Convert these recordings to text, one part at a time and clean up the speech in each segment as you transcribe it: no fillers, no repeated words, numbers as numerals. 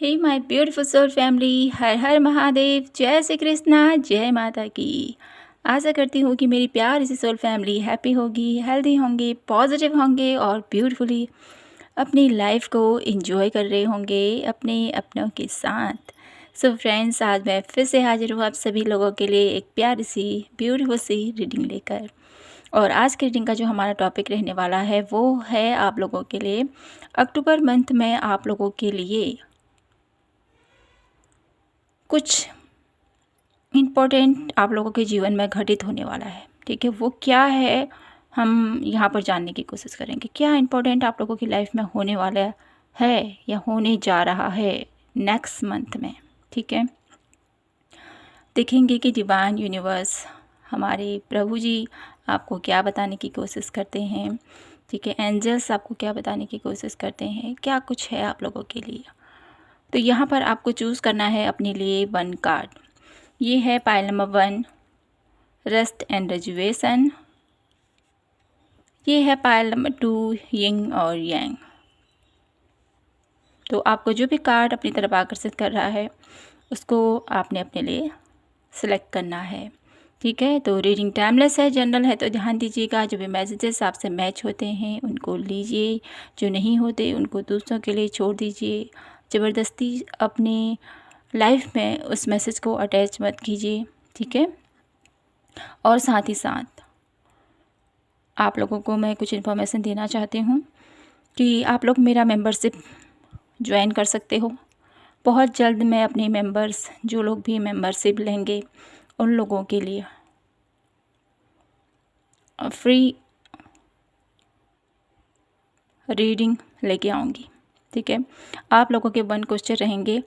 Hey my beautiful soul family, Har Har Mahadev, जय श्री कृष्णा, जय माता की। आशा करती हूँ कि मेरी प्यारी सी सोल फैमिली हैप्पी होगी, हेल्दी होंगे, पॉजिटिव होंगे और ब्यूटीफुली अपनी लाइफ को एंजॉय कर रहे होंगे अपने अपनों के साथ। सो फ्रेंड्स, आज मैं फिर से हाजिर हूँ आप सभी लोगों के लिए एक प्यारी सी ब्यूटीफुल सी रीडिंग लेकर। और आज की रीडिंग का जो हमारा टॉपिक रहने वाला है वो है आप लोगों के लिए अक्टूबर मंथ में आप लोगों के लिए कुछ इम्पोर्टेंट आप लोगों के जीवन में घटित होने वाला है। ठीक है, वो क्या है हम यहाँ पर जानने की कोशिश करेंगे। क्या इम्पोर्टेंट आप लोगों की लाइफ में होने वाला है या होने जा रहा है नेक्स्ट मंथ में। ठीक है, देखेंगे कि डिवाइन यूनिवर्स हमारे प्रभु जी आपको क्या बताने की कोशिश करते हैं। ठीक है, एंजल्स आपको क्या बताने की कोशिश करते हैं, क्या कुछ है आप लोगों के लिए। तो यहाँ पर आपको चूज़ करना है अपने लिए वन कार्ड। ये है पाइल नंबर 1, रेस्ट एंड रेजुएशन। ये है पाइल नंबर 2, यिंग और यांग। तो आपको जो भी कार्ड अपनी तरफ आकर्षित कर रहा है उसको आपने अपने लिए सिलेक्ट करना है। ठीक है, तो रीडिंग टाइमलेस है, जनरल है, तो ध्यान दीजिएगा। जो भी मैसेजेस आपसे मैच होते हैं उनको लीजिए, जो नहीं होते उनको दूसरों के लिए छोड़ दीजिए। ज़बरदस्ती अपने लाइफ में उस मैसेज को अटैच मत कीजिए। ठीक है, और साथ ही साथ आप लोगों को मैं कुछ इन्फॉर्मेशन देना चाहती हूँ कि आप लोग मेरा मेंबरशिप ज्वाइन कर सकते हो। बहुत जल्द मैं अपने मेंबर्स, जो लोग भी मेंबरशिप लेंगे उन लोगों के लिए फ्री रीडिंग लेके आऊँगी। ठीक है, आप लोगों के 1 क्वेश्चन रहेंगे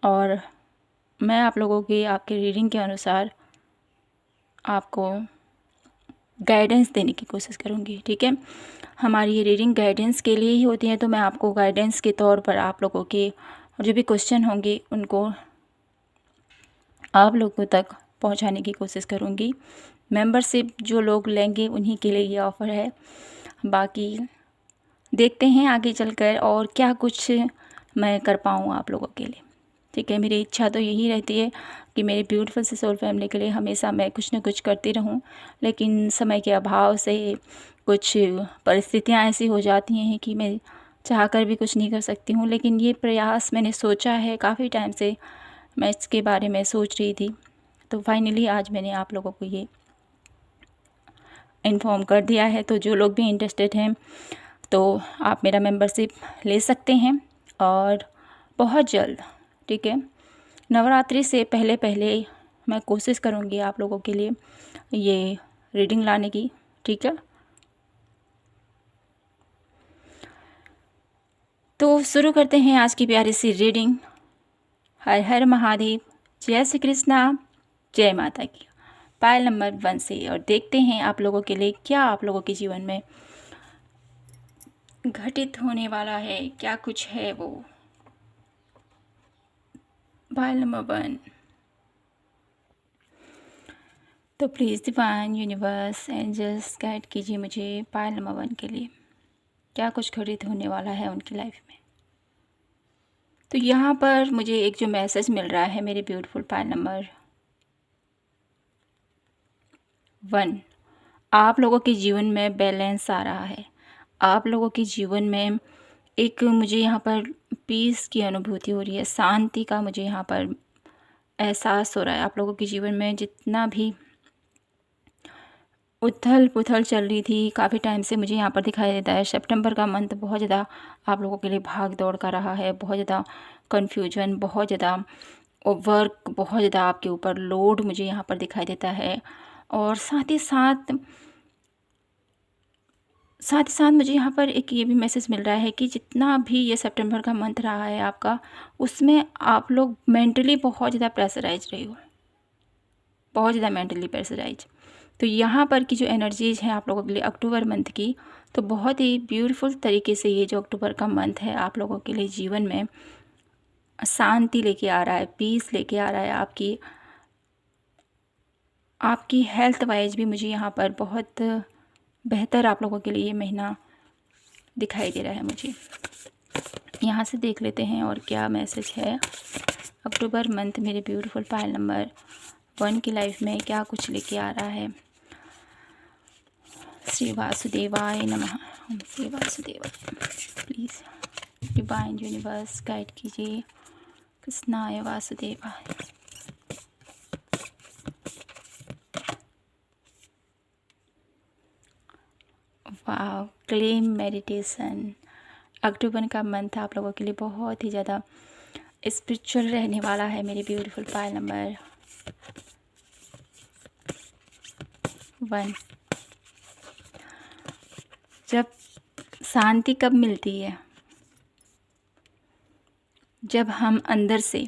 और मैं आप लोगों की आपके रीडिंग के अनुसार आपको गाइडेंस देने की कोशिश करूँगी। ठीक है, हमारी ये रीडिंग गाइडेंस के लिए ही होती है, तो मैं आपको गाइडेंस के तौर पर आप लोगों के जो भी क्वेश्चन होंगे उनको आप लोगों तक पहुंचाने की कोशिश करूँगी। मेंबरशिप जो लोग लेंगे उन्हीं के लिए ये ऑफ़र है। बाकी देखते हैं आगे चलकर और क्या कुछ मैं कर पाऊँ आप लोगों के लिए। ठीक है, मेरी इच्छा तो यही रहती है कि मेरी ब्यूटीफुल सी सोल फैमिली के लिए हमेशा मैं कुछ न कुछ करती रहूं, लेकिन समय के अभाव से कुछ परिस्थितियां ऐसी हो जाती हैं कि मैं चाहकर भी कुछ नहीं कर सकती हूं। लेकिन ये प्रयास मैंने सोचा है, काफ़ी टाइम से मैं इसके बारे में सोच रही थी, तो फाइनली आज मैंने आप लोगों को ये इन्फॉर्म कर दिया है। तो जो लोग भी इंटरेस्टेड हैं तो आप मेरा मेंबरशिप ले सकते हैं और बहुत जल्द, ठीक है, नवरात्रि से पहले पहले मैं कोशिश करूँगी आप लोगों के लिए ये रीडिंग लाने की। ठीक है, तो शुरू करते हैं आज की प्यारी सी रीडिंग। हर हर महादेव, जय श्री कृष्णा, जय माता की। पायल नंबर 1 से, और देखते हैं आप लोगों के लिए क्या आप लोगों के जीवन में घटित होने वाला है, क्या कुछ है वो। पायल नंबर 1, तो please divine universe angels guide कीजिए मुझे पायल नंबर 1 के लिए क्या कुछ घटित होने वाला है उनकी लाइफ में। तो यहाँ पर मुझे एक जो मैसेज मिल रहा है मेरे ब्यूटीफुल पायल नंबर 1, आप लोगों के जीवन में बैलेंस आ रहा है। आप लोगों के जीवन में एक मुझे यहाँ पर पीस की अनुभूति हो रही है, शांति का मुझे यहाँ पर एहसास हो रहा है। आप लोगों के जीवन में जितना भी उथल पुथल चल रही थी काफ़ी टाइम से, मुझे यहाँ पर दिखाई देता है सितंबर का मंथ बहुत ज़्यादा आप लोगों के लिए भाग दौड़ का रहा है। बहुत ज़्यादा कन्फ्यूजन, बहुत ज़्यादा वर्क, बहुत ज़्यादा आपके ऊपर लोड मुझे यहाँ पर दिखाई देता है। और साथ ही साथ मुझे यहाँ पर एक ये भी मैसेज मिल रहा है कि जितना भी ये सितंबर का मंथ रहा है आपका, उसमें आप लोग मेंटली बहुत ज़्यादा प्रेशराइज रहे हो, बहुत ज़्यादा मेंटली प्रेशराइज। तो यहाँ पर की जो एनर्जीज़ हैं आप लोगों के लिए अक्टूबर मंथ की, तो बहुत ही ब्यूटीफुल तरीके से ये जो अक्टूबर का मंथ है आप लोगों के लिए जीवन में शांति लेके आ रहा है, पीस लेके आ रहा है। आपकी हेल्थ वाइज भी मुझे यहाँ पर बहुत बेहतर आप लोगों के लिए ये महीना दिखाई दे रहा है मुझे। यहाँ से देख लेते हैं और क्या मैसेज है अक्टूबर मंथ मेरे ब्यूटीफुल पायल नंबर 1 की लाइफ में क्या कुछ लेके आ रहा है। श्री वासुदेवाय नमः। ओम श्री वासुदेवाय। प्लीज़ डिवाइन यूनिवर्स गाइड कीजिए। कृष्णाय वासुदेवाय। वाह, क्लेम मेडिटेशन। अक्टूबर का मंथ आप लोगों के लिए बहुत ही ज़्यादा स्पिरिचुअल रहने वाला है मेरे ब्यूटीफुल पायल नंबर 1। जब शांति कब मिलती है, जब हम अंदर से,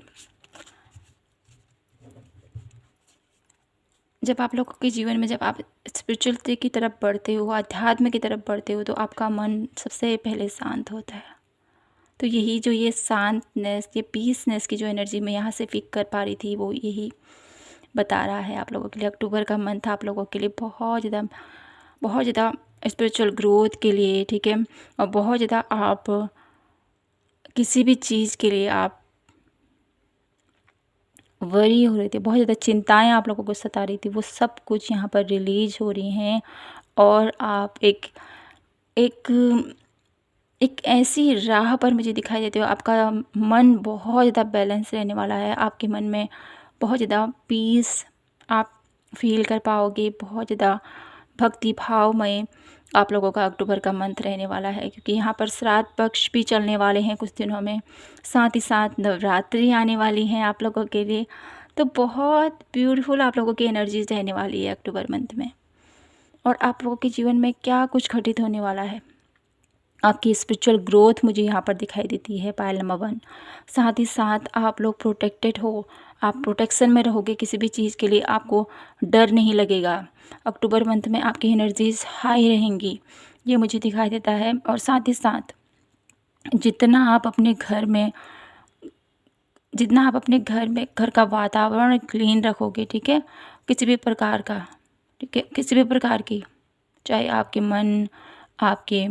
जब आप लोगों के जीवन में जब आप स्पिरिचुअलिटी की तरफ बढ़ते हो, अध्यात्म की तरफ बढ़ते हो, तो आपका मन सबसे पहले शांत होता है। तो यही जो ये शांतनेस, ये पीसनेस की जो एनर्जी मैं यहाँ से पिक कर पा रही थी, वो यही बता रहा है आप लोगों के लिए। अक्टूबर का मंथ आप लोगों के लिए बहुत ज़्यादा स्पिरिचुअल ग्रोथ के लिए, ठीक है, और बहुत ज़्यादा आप किसी भी चीज़ के लिए आप वरी हो रहे थे, बहुत ज़्यादा चिंताएं आप लोगों को सता रही थी, वो सब कुछ यहाँ पर रिलीज हो रही हैं और आप एक ऐसी राह पर मुझे दिखाई देते हो। आपका मन बहुत ज़्यादा बैलेंस रहने वाला है। आपके मन में बहुत ज़्यादा पीस आप फील कर पाओगे। बहुत ज़्यादा भक्ति भावमय आप लोगों का अक्टूबर का मंथ रहने वाला है, क्योंकि यहाँ पर श्राद्ध पक्ष भी चलने वाले हैं कुछ दिनों में, साथ ही साथ नवरात्रि आने वाली हैं आप लोगों के लिए। तो बहुत ब्यूटीफुल आप लोगों की एनर्जीज रहने वाली है अक्टूबर मंथ में। और आप लोगों के जीवन में क्या कुछ घटित होने वाला है, आपकी स्पिरिचुअल ग्रोथ मुझे यहाँ पर दिखाई देती है पायल नंबर 1। साथ ही साथ आप लोग प्रोटेक्टेड हो, आप प्रोटेक्शन में रहोगे किसी भी चीज़ के लिए, आपको डर नहीं लगेगा। अक्टूबर मंथ में आपकी एनर्जीज हाई रहेंगी, ये मुझे दिखाई देता है। और साथ ही साथ जितना आप अपने घर में घर का वातावरण क्लीन रखोगे, ठीक है, किसी भी प्रकार का, ठीक है, किसी भी प्रकार की, चाहे आपके मन, आपके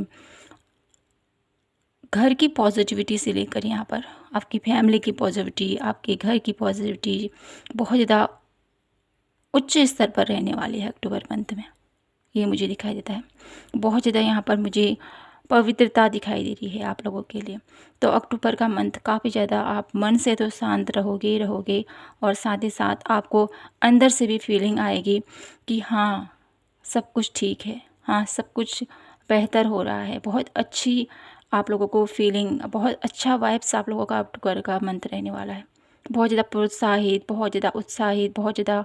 घर की पॉजिटिविटी से लेकर यहाँ पर आपकी फैमिली की पॉजिटिविटी, आपके घर की पॉजिटिविटी बहुत ज़्यादा उच्च स्तर पर रहने वाली है अक्टूबर मंथ में, ये मुझे दिखाई देता है। बहुत ज़्यादा यहाँ पर मुझे पवित्रता दिखाई दे रही है आप लोगों के लिए। तो अक्टूबर का मंथ काफ़ी ज़्यादा आप मन से तो शांत रहोगे और साथ ही साथ आपको अंदर से भी फीलिंग आएगी कि हाँ सब कुछ ठीक है, हाँ सब कुछ बेहतर हो रहा है। बहुत अच्छी आप लोगों को फीलिंग, बहुत अच्छा वाइब्स आप लोगों का अक्टूबर का मंथ रहने वाला है। बहुत ज़्यादा प्रोत्साहित, बहुत ज़्यादा उत्साहित, बहुत ज़्यादा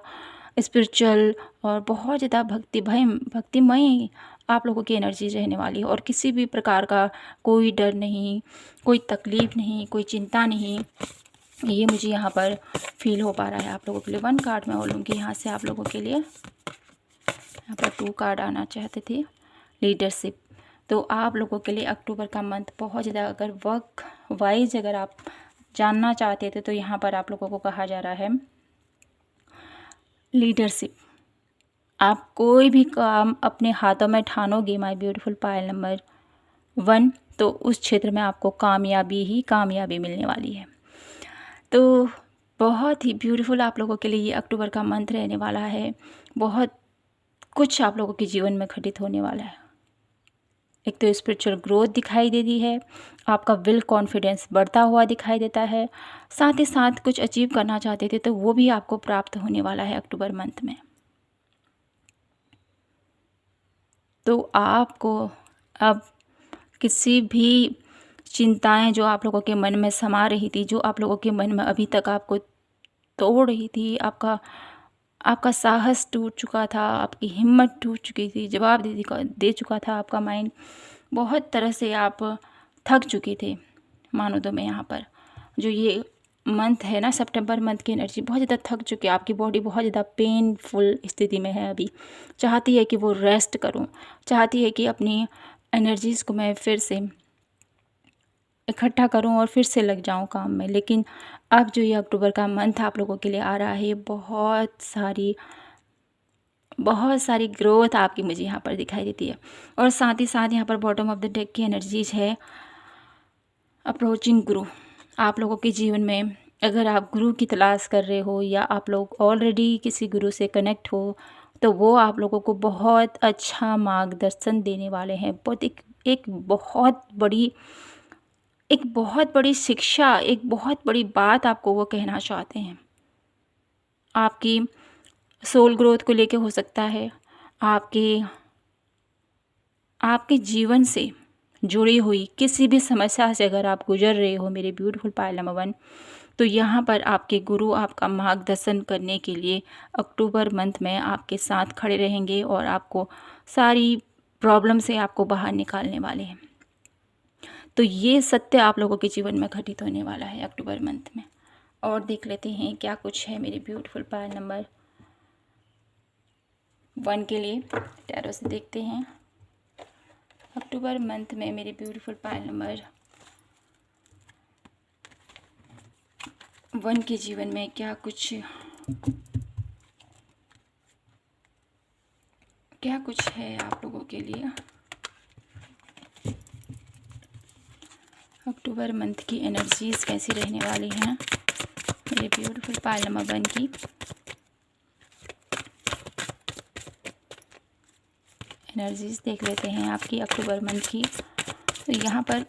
स्पिरिचुअल और बहुत ज़्यादा भक्तिमय आप लोगों की एनर्जी रहने वाली है। और किसी भी प्रकार का कोई डर नहीं, कोई तकलीफ़ नहीं, कोई चिंता नहीं, ये मुझे यहाँ पर फील हो पा रहा है आप लोगों के लिए। 1 कार्ड मैं और लूँगी यहाँ से आप लोगों के लिए। यहाँ पर 2 कार्ड आना चाहते थे, लीडरशिप। तो आप लोगों के लिए अक्टूबर का मंथ बहुत ज़्यादा, अगर वर्क वाइज अगर आप जानना चाहते थे, तो यहाँ पर आप लोगों को कहा जा रहा है लीडरशिप। आप कोई भी काम अपने हाथों में ठानोगे माय ब्यूटीफुल पायल नंबर 1, तो उस क्षेत्र में आपको कामयाबी मिलने वाली है। तो बहुत ही ब्यूटीफुल आप लोगों के लिए ये अक्टूबर का मंथ रहने वाला है। बहुत कुछ आप लोगों के जीवन में घटित होने वाला है। एक तो स्पिरिचुअल ग्रोथ दिखाई देती है, आपका विल कॉन्फिडेंस बढ़ता हुआ दिखाई देता है। साथ ही साथ कुछ अचीव करना चाहते थे तो वो भी आपको प्राप्त होने वाला है अक्टूबर मंथ में। तो आपको अब किसी भी चिंताएं जो आप लोगों के मन में समा रही थी, जो आप लोगों के मन में अभी तक आपको तोड़ रही थी, आपका साहस टूट चुका था, आपकी हिम्मत टूट चुकी थी, जवाब दे चुका था आपका माइंड, बहुत तरह से आप थक चुके थे। मानो तो मैं यहाँ पर जो ये मंथ है ना, सितंबर मंथ की एनर्जी बहुत ज़्यादा थक चुकी है। आपकी बॉडी बहुत ज़्यादा पेनफुल स्थिति में है, अभी चाहती है कि वो रेस्ट करूँ, चाहती है कि अपनी एनर्जीज़ को मैं फिर से इकट्ठा करूं और फिर से लग जाऊं काम में। लेकिन अब जो ये अक्टूबर का मंथ आप लोगों के लिए आ रहा है, बहुत सारी ग्रोथ आपकी मुझे यहाँ पर दिखाई देती है। और साथ ही साथ यहाँ पर बॉटम ऑफ द डेक की एनर्जीज है, अप्रोचिंग गुरु। आप लोगों के जीवन में अगर आप गुरु की तलाश कर रहे हो या आप लोग ऑलरेडी किसी गुरु से कनेक्ट हो, तो वो आप लोगों को बहुत अच्छा मार्गदर्शन देने वाले हैं। बहुत एक बहुत बड़ी शिक्षा, एक बहुत बड़ी बात आपको वो कहना चाहते हैं। आपकी सोल ग्रोथ को लेके हो सकता है, आपके जीवन से जुड़ी हुई किसी भी समस्या से अगर आप गुजर रहे हो मेरे ब्यूटीफुल पायल नंबर 1, तो यहाँ पर आपके गुरु आपका मार्गदर्शन करने के लिए अक्टूबर मंथ में आपके साथ खड़े रहेंगे और आपको सारी प्रॉब्लम से आपको बाहर निकालने वाले हैं। तो ये सत्य आप लोगों के जीवन में घटित होने वाला है अक्टूबर मंथ में। और देख लेते हैं क्या कुछ है मेरे ब्यूटीफुल पायल नंबर 1 के लिए। टैरो से देखते हैं अक्टूबर मंथ में मेरे ब्यूटीफुल पायल नंबर 1 के जीवन में क्या कुछ है आप लोगों के लिए। अक्टूबर मंथ की एनर्जीज कैसी रहने वाली हैं मेरे ब्यूटीफुल पायल नंबर 1 की। एनर्जीज देख लेते हैं आपकी अक्टूबर मंथ की। तो यहाँ पर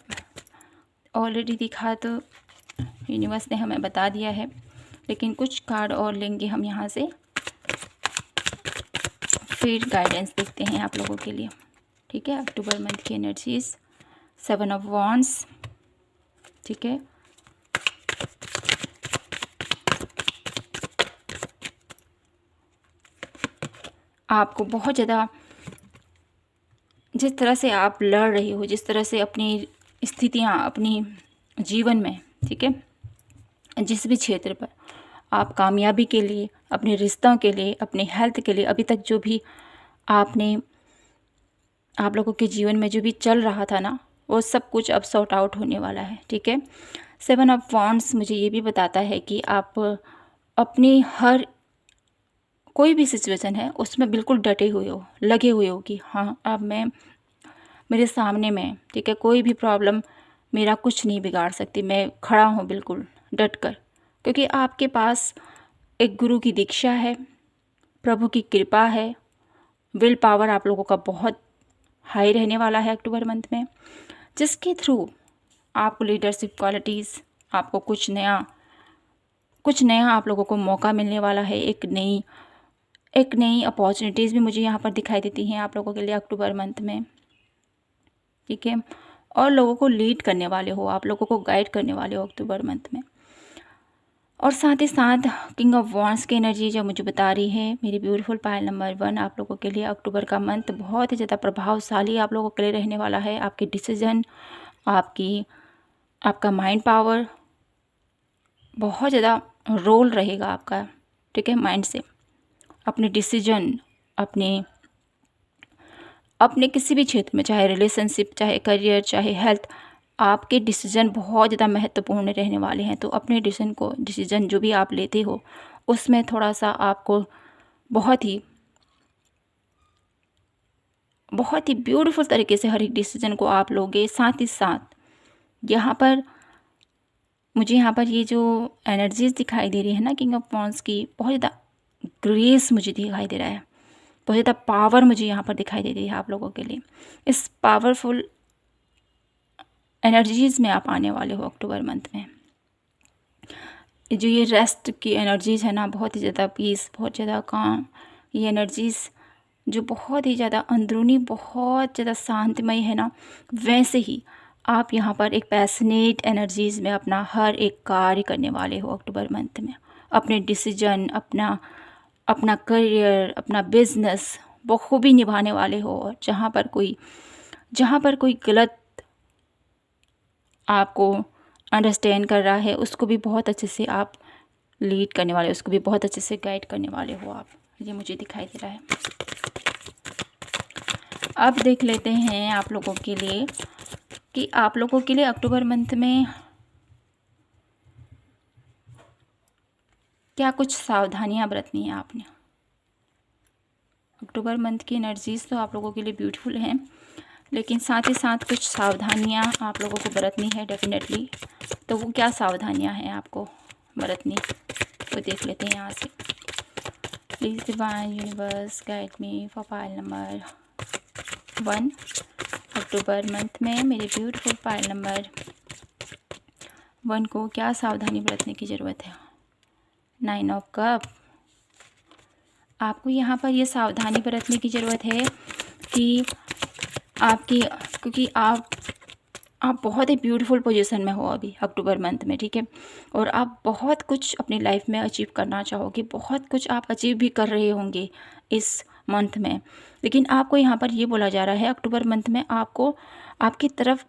ऑलरेडी दिखा, तो यूनिवर्स ने हमें बता दिया है, लेकिन कुछ कार्ड और लेंगे हम यहाँ से, फिर गाइडेंस देखते हैं आप लोगों के लिए। ठीक है, अक्टूबर मंथ की एनर्जीज 7 ऑफ वॉन्ड्स। ठीक है, आपको बहुत ज़्यादा, जिस तरह से आप लड़ रही हो, जिस तरह से अपनी स्थितियाँ अपनी जीवन में, ठीक है, जिस भी क्षेत्र पर आप कामयाबी के लिए, अपने रिश्तों के लिए, अपने हेल्थ के लिए, अभी तक जो भी आप लोगों के जीवन में जो भी चल रहा था ना, वो सब कुछ अब सॉर्ट आउट होने वाला है। ठीक है, 7 ऑफ वॉन्ड्स मुझे ये भी बताता है कि आप अपनी हर कोई भी सिचुएशन है उसमें बिल्कुल डटे हुए हो, लगे हुए हो कि हाँ अब मेरे सामने में, ठीक है, कोई भी प्रॉब्लम मेरा कुछ नहीं बिगाड़ सकती, मैं खड़ा हूँ बिल्कुल डट कर, क्योंकि आपके पास एक गुरु की दीक्षा है, प्रभु की कृपा है, विल पावर आप लोगों का बहुत हाई रहने वाला है अक्टूबर मंथ में, जिसके थ्रू आपको लीडरशिप क्वालिटीज़, आपको कुछ नया आप लोगों को मौका मिलने वाला है। एक नई अपॉर्चुनिटीज़ भी मुझे यहाँ पर दिखाई देती हैं आप लोगों के लिए अक्टूबर मंथ में। ठीक है, और लोगों को लीड करने वाले हो, आप लोगों को गाइड करने वाले हो अक्टूबर मंथ में। और साथ ही साथ किंग ऑफ वॉन्ड्स की एनर्जी जो मुझे बता रही है मेरी ब्यूटीफुल पायल नंबर 1, आप लोगों के लिए अक्टूबर का मंथ बहुत ही ज़्यादा प्रभावशाली आप लोगों के लिए रहने वाला है। आपके डिसीजन, आपका माइंड पावर बहुत ज़्यादा रोल रहेगा आपका। ठीक है, माइंड से अपने डिसीजन, अपने किसी भी क्षेत्र में, चाहे रिलेशनशिप, चाहे करियर, चाहे हेल्थ, आपके डिसीजन बहुत ज़्यादा महत्वपूर्ण रहने वाले हैं। तो अपने डिसीजन जो भी आप लेते हो उसमें थोड़ा सा आपको बहुत ही ब्यूटीफुल तरीके से हर एक डिसीजन को आप लोगे। साथ ही साथ मुझे यहाँ पर ये जो एनर्जीज दिखाई दे रही है ना किंग ऑफ वॉन्ड्स की, बहुत ज़्यादा ग्रेस मुझे दिखाई दे रहा है, बहुत ज़्यादा पावर मुझे यहाँ पर दिखाई दे रही है आप लोगों के लिए। इस पावरफुल एनर्जीज़ में आप आने वाले हो अक्टूबर मंथ में। जो ये रेस्ट की एनर्जीज़ है ना, बहुत ही ज़्यादा पीस, बहुत ज़्यादा काम, ये एनर्जीज़ जो बहुत ही ज़्यादा अंदरूनी, बहुत ज़्यादा शांतिमय है ना, वैसे ही आप यहाँ पर एक पैशनेट एनर्जीज़ में अपना हर एक कार्य करने वाले हो अक्टूबर मंथ में। अपने डिसीजन, अपना करियर, अपना बिजनेस बखूबी निभाने वाले हो। और जहाँ पर कोई गलत आपको अंडरस्टैंड कर रहा है, उसको भी बहुत अच्छे से आप लीड करने वाले, उसको भी बहुत अच्छे से गाइड करने वाले हो आप, ये मुझे दिखाई दे रहा है। अब देख लेते हैं आप लोगों के लिए कि आप लोगों के लिए अक्टूबर मंथ में क्या कुछ सावधानियां बरतनी है आपने। अक्टूबर मंथ की एनर्जीज़ तो आप लोगों के लिए ब्यूटीफुल हैं, लेकिन साथ ही साथ कुछ सावधानियां आप लोगों को बरतनी है डेफिनेटली। तो वो क्या सावधानियां हैं आपको बरतनी, वो देख लेते हैं यहाँ से। Please divine universe guide me for pile number 1 October month में मेरे ब्यूटीफुल पाइल नंबर 1 को क्या सावधानी बरतने की ज़रूरत है। 9 ऑफ कप। आपको यहाँ पर ये सावधानी बरतने की ज़रूरत है कि क्योंकि आप बहुत ही ब्यूटीफुल पोजीशन में हो अभी अक्टूबर मंथ में, ठीक है। और आप बहुत कुछ अपनी लाइफ में अचीव करना चाहोगे, बहुत कुछ आप अचीव भी कर रहे होंगे इस मंथ में। लेकिन आपको यहाँ पर ये बोला जा रहा है अक्टूबर मंथ में आपको आपकी तरफ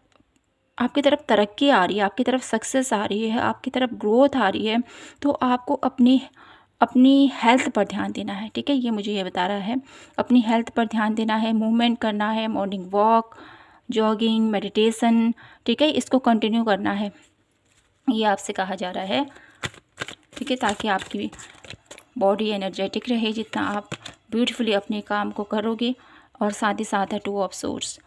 तरक्की आ रही है, आपकी तरफ सक्सेस आ रही है, आपकी तरफ ग्रोथ आ रही है। तो आपको अपनी हेल्थ पर ध्यान देना है, ठीक है। ये बता रहा है अपनी हेल्थ पर ध्यान देना है, मूवमेंट करना है, मॉर्निंग वॉक, जॉगिंग, मेडिटेशन, ठीक है, इसको कंटिन्यू करना है, ये आपसे कहा जा रहा है, ठीक है। ताकि आपकी बॉडी एनर्जेटिक रहे जितना आप ब्यूटीफुली अपने काम को करोगे। और साथ ही साथ है 2 ऑफ सोर्स।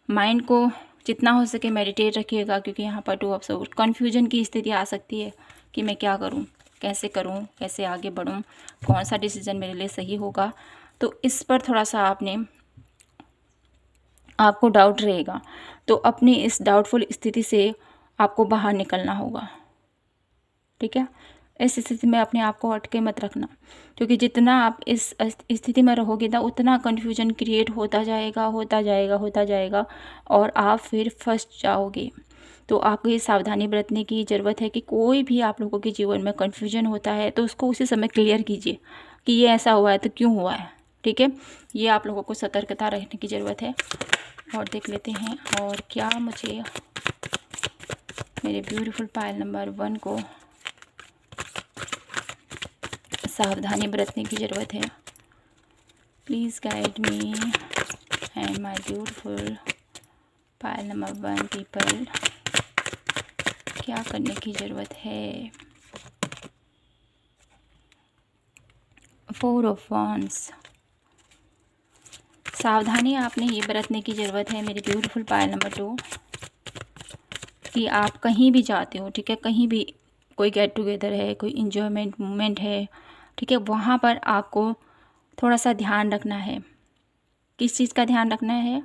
माइंड को जितना हो सके मेडिटेट रखिएगा, क्योंकि यहाँ पर 2 ऑफ सोर्स कन्फ्यूजन की स्थिति आ सकती है कि मैं क्या करूँ, कैसे आगे बढ़ूँ, कौन सा डिसीज़न मेरे लिए सही होगा। तो इस पर थोड़ा सा आपको डाउट रहेगा। तो अपनी इस डाउटफुल स्थिति से आपको बाहर निकलना होगा, ठीक है। इस स्थिति में अपने आप को अटके मत रखना, क्योंकि जितना आप इस स्थिति में रहोगे ना उतना कन्फ्यूजन क्रिएट होता जाएगा और आप फिर फंस जाओगे। तो आपको ये सावधानी बरतने की ज़रूरत है कि कोई भी आप लोगों के जीवन में कन्फ्यूजन होता है तो उसको उसी समय क्लियर कीजिए कि ये ऐसा हुआ है तो क्यों हुआ है, ठीक है। ये आप लोगों को सतर्कता रखने की ज़रूरत है। और देख लेते हैं और क्या मुझे मेरे ब्यूटीफुल पाइल नंबर 1 को सावधानी बरतने की ज़रूरत है। Please guide me and my beautiful pile number 1 people, क्या करने की ज़रूरत है। 4 ऑफ वांड्स। सावधानी आपने ये बरतने की ज़रूरत है मेरे ब्यूटीफुल पाइल नंबर 2 कि आप कहीं भी जाते हो, ठीक है, कहीं भी कोई गेट टुगेदर है, कोई इन्जॉयमेंट मोमेंट है, ठीक है, वहाँ पर आपको थोड़ा सा ध्यान रखना है। किस चीज़ का ध्यान रखना है?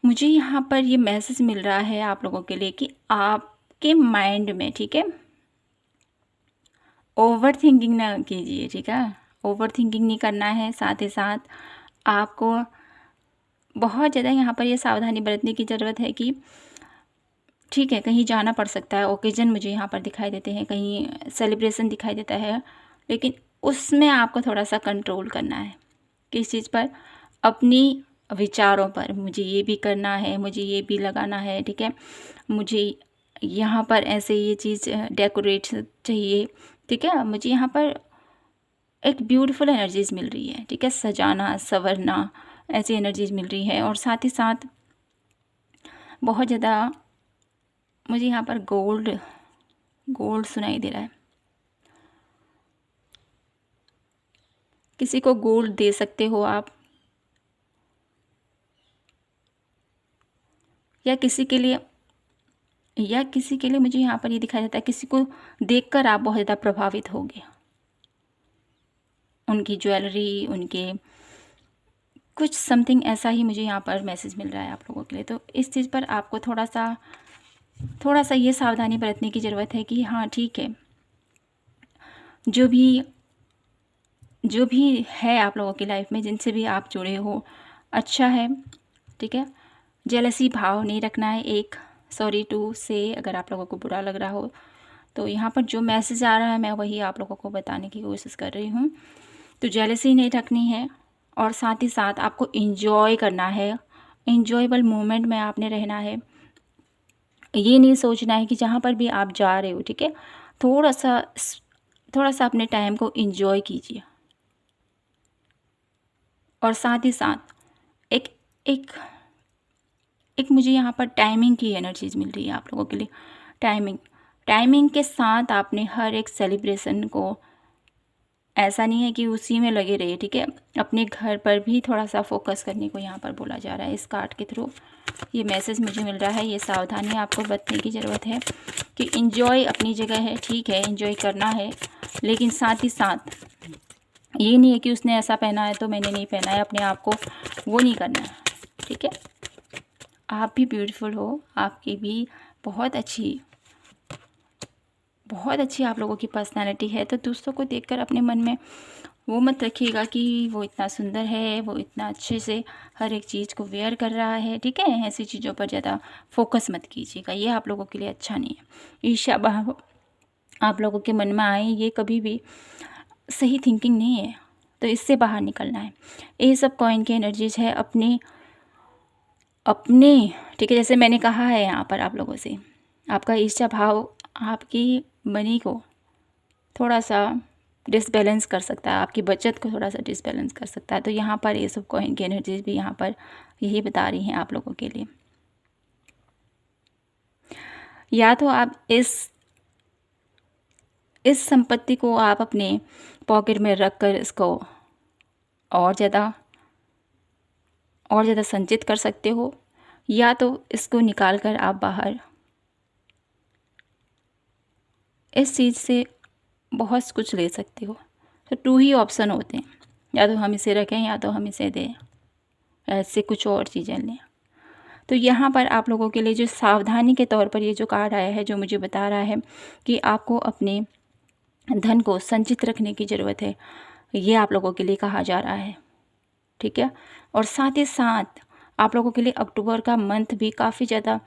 मुझे यहाँ पर ये मैसेज मिल रहा है आप लोगों के लिए कि आपके माइंड में, ठीक है, ओवर थिंकिंग ना कीजिए, ठीक है, ओवर थिंकिंग नहीं करना है। साथ ही साथ आपको बहुत ज़्यादा यहाँ पर ये सावधानी बरतने की ज़रूरत है कि ठीक है, कहीं जाना पड़ सकता है, ओकेजन मुझे यहाँ पर दिखाई देते हैं, कहीं सेलिब्रेशन दिखाई देता है, लेकिन उसमें आपको थोड़ा सा कंट्रोल करना है। किस चीज़ पर? अपनी विचारों पर। मुझे ये भी करना है, मुझे ये भी लगाना है, ठीक है, मुझे यहाँ पर ऐसे ये चीज़ डेकोरेट चाहिए, ठीक है, मुझे यहाँ पर एक ब्यूटीफुल एनर्जीज़ मिल रही है, ठीक है, सजाना संवरना ऐसी एनर्जीज़ मिल रही है। और साथ ही साथ बहुत ज़्यादा मुझे यहाँ पर गोल्ड सुनाई दे रहा है। किसी को गोल्ड दे सकते हो आप, या किसी के लिए मुझे यहाँ पर ये दिखाया जाता है किसी को देखकर आप बहुत ज़्यादा प्रभावित होगे। उनकी ज्वेलरी, उनके कुछ समथिंग ऐसा ही मुझे यहाँ पर मैसेज मिल रहा है आप लोगों के लिए। तो इस चीज़ पर आपको थोड़ा सा ये सावधानी बरतने की ज़रूरत है कि हाँ ठीक है, जो भी है आप लोगों की लाइफ में, जिनसे भी आप जुड़े हो, अच्छा है, ठीक है। जेलसी भाव नहीं रखना है। एक सॉरी टू से अगर आप लोगों को बुरा लग रहा हो, तो यहाँ पर जो मैसेज आ रहा है मैं वही आप लोगों को बताने की कोशिश कर रही हूँ। तो जेलसी नहीं रखनी है और साथ ही साथ आपको इंजॉय करना है, इंजॉयबल मोमेंट में आपने रहना है। ये नहीं सोचना है कि जहाँ पर भी आप जा रहे हो, ठीक है, थोड़ा सा अपने टाइम को इंजॉय कीजिए। और साथ ही साथ एक मुझे यहाँ पर टाइमिंग की एनर्जीज मिल रही है आप लोगों के लिए। टाइमिंग के साथ आपने हर एक सेलिब्रेशन को ऐसा नहीं है कि उसी में लगे रहिए, ठीक है। अपने घर पर भी थोड़ा सा फोकस करने को यहाँ पर बोला जा रहा है। इस कार्ड के थ्रू ये मैसेज मुझे मिल रहा है, ये सावधानी आपको बरतने की ज़रूरत है कि एंजॉय अपनी जगह है, ठीक है, एंजॉय करना है, लेकिन साथ ही साथ ये नहीं है कि उसने ऐसा पहना है तो मैंने नहीं पहना है, अपने आप को वो नहीं करना है, ठीक है। आप भी ब्यूटीफुल हो, आपकी भी बहुत अच्छी आप लोगों की पर्सनालिटी है। तो दूसरों को देखकर अपने मन में वो मत रखिएगा कि वो इतना सुंदर है, वो इतना अच्छे से हर एक चीज़ को वेयर कर रहा है, ठीक है। ऐसी चीज़ों पर ज़्यादा फोकस मत कीजिएगा, ये आप लोगों के लिए अच्छा नहीं है। ईर्ष्या भाव आप लोगों के मन में आए, ये कभी भी सही थिंकिंग नहीं है, तो इससे बाहर निकलना है। ये सब कॉइन की एनर्जीज है अपने, ठीक है। जैसे मैंने कहा है यहाँ पर आप लोगों से, आपका ईर्ष्या भाव आपकी मनी को थोड़ा सा डिसबैलेंस कर सकता है, आपकी बचत को थोड़ा सा डिसबैलेंस कर सकता है। तो यहाँ पर ये सब कॉइन की एनर्जीज भी यहाँ पर यही बता रही हैं आप लोगों के लिए। या तो आप इस संपत्ति को आप अपने पॉकेट में रख कर इसको और ज़्यादा संचित कर सकते हो, या तो इसको निकाल कर आप बाहर इस चीज़ से बहुत कुछ ले सकते हो। तो 2 ही ऑप्शन होते हैं, या तो हम इसे रखें या तो हम इसे दें, ऐसे कुछ और चीज़ें लें। तो यहाँ पर आप लोगों के लिए जो सावधानी के तौर पर ये जो कार्ड आया है, जो मुझे बता रहा है कि आपको अपने धन को संचित रखने की ज़रूरत है, ये आप लोगों के लिए कहा जा रहा है, ठीक है। और साथ ही साथ आप लोगों के लिए अक्टूबर का मंथ भी काफ़ी ज़्यादा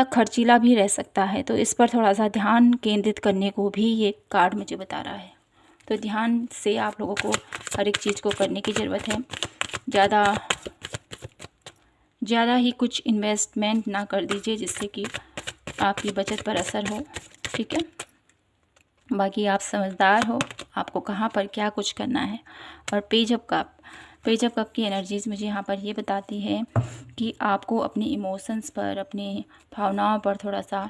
खर्चीला भी रह सकता है। तो इस पर थोड़ा सा ध्यान केंद्रित करने को भी ये कार्ड मुझे बता रहा है। तो ध्यान से आप लोगों को हर एक चीज़ को करने की ज़रूरत है। ज़्यादा ही कुछ इन्वेस्टमेंट ना कर दीजिए जिससे कि आपकी बचत पर असर हो, ठीक है। बाकी आप समझदार हो, आपको कहाँ पर क्या कुछ करना है। और पेज ऑफ कप की एनर्जीज़ मुझे यहाँ पर ये बताती है कि आपको अपने इमोशंस पर, अपने भावनाओं पर थोड़ा सा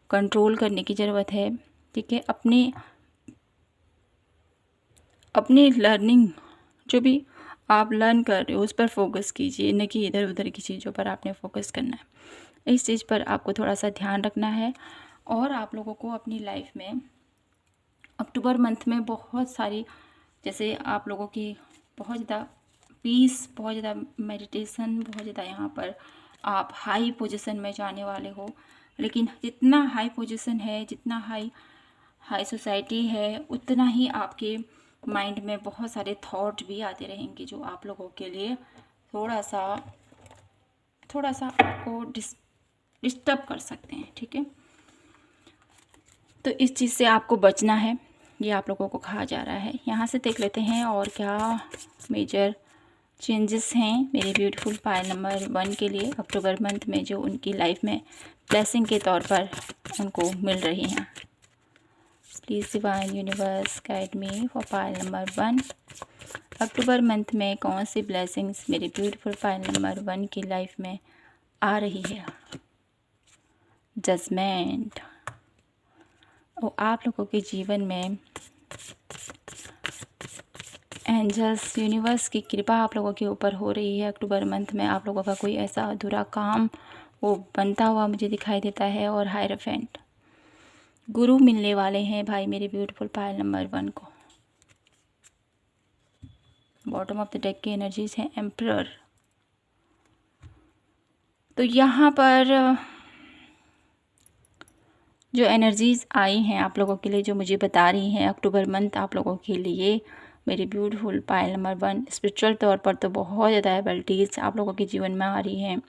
कंट्रोल करने की ज़रूरत है, ठीक है। अपनी लर्निंग जो भी आप लर्न कर रहे हो उस पर फोकस कीजिए, न कि इधर उधर की चीज़ों पर आपने फोकस करना है। इस चीज़ पर आपको थोड़ा सा ध्यान रखना है। और आप लोगों को अपनी लाइफ में अक्टूबर मंथ में बहुत सारी, जैसे आप लोगों की बहुत ज़्यादा पीस, बहुत ज़्यादा मेडिटेशन, बहुत ज़्यादा यहाँ पर आप हाई पोजीशन में जाने वाले हो। लेकिन जितना हाई पोजीशन है, जितना हाई सोसाइटी है, उतना ही आपके माइंड में बहुत सारे थॉट भी आते रहेंगे जो आप लोगों के लिए थोड़ा सा आपको डिस्टर्ब कर सकते हैं, ठीक है। तो इस चीज़ से आपको बचना है, ये आप लोगों को कहा जा रहा है। यहाँ से देख लेते हैं और क्या मेजर चेंजेस हैं मेरे ब्यूटीफुल पायल नंबर 1 के लिए अक्टूबर मंथ में, जो उनकी लाइफ में ब्लेसिंग के तौर पर उनको मिल रही हैं। Please divine universe guide me for Payal number 1। October month में कौन सी ब्लेसिंग्स मेरे ब्यूटीफुल पायल नंबर 1 की लाइफ में आ रही है। जजमेंट। और आप लोगों के जीवन में एंजल्स, यूनिवर्स की कृपा आप लोगों के ऊपर हो रही है। अक्टूबर मंथ में आप लोगों का कोई ऐसा अधूरा काम वो बनता हुआ मुझे दिखाई देता है। और हायरफेंट, गुरु मिलने वाले हैं भाई मेरे ब्यूटीफुल पायल नंबर 1 को। बॉटम ऑफ द डेक की एनर्जीज हैं एम्परर। तो यहाँ पर जो एनर्जीज़ आई हैं आप लोगों के लिए, जो मुझे बता रही हैं अक्टूबर मंथ आप लोगों के लिए मेरे ब्यूटीफुल पायल नंबर 1, स्पिरिचुअल तौर पर तो बहुत ज़्यादा एबिलिटीज़ आप लोगों के जीवन में आ रही हैं।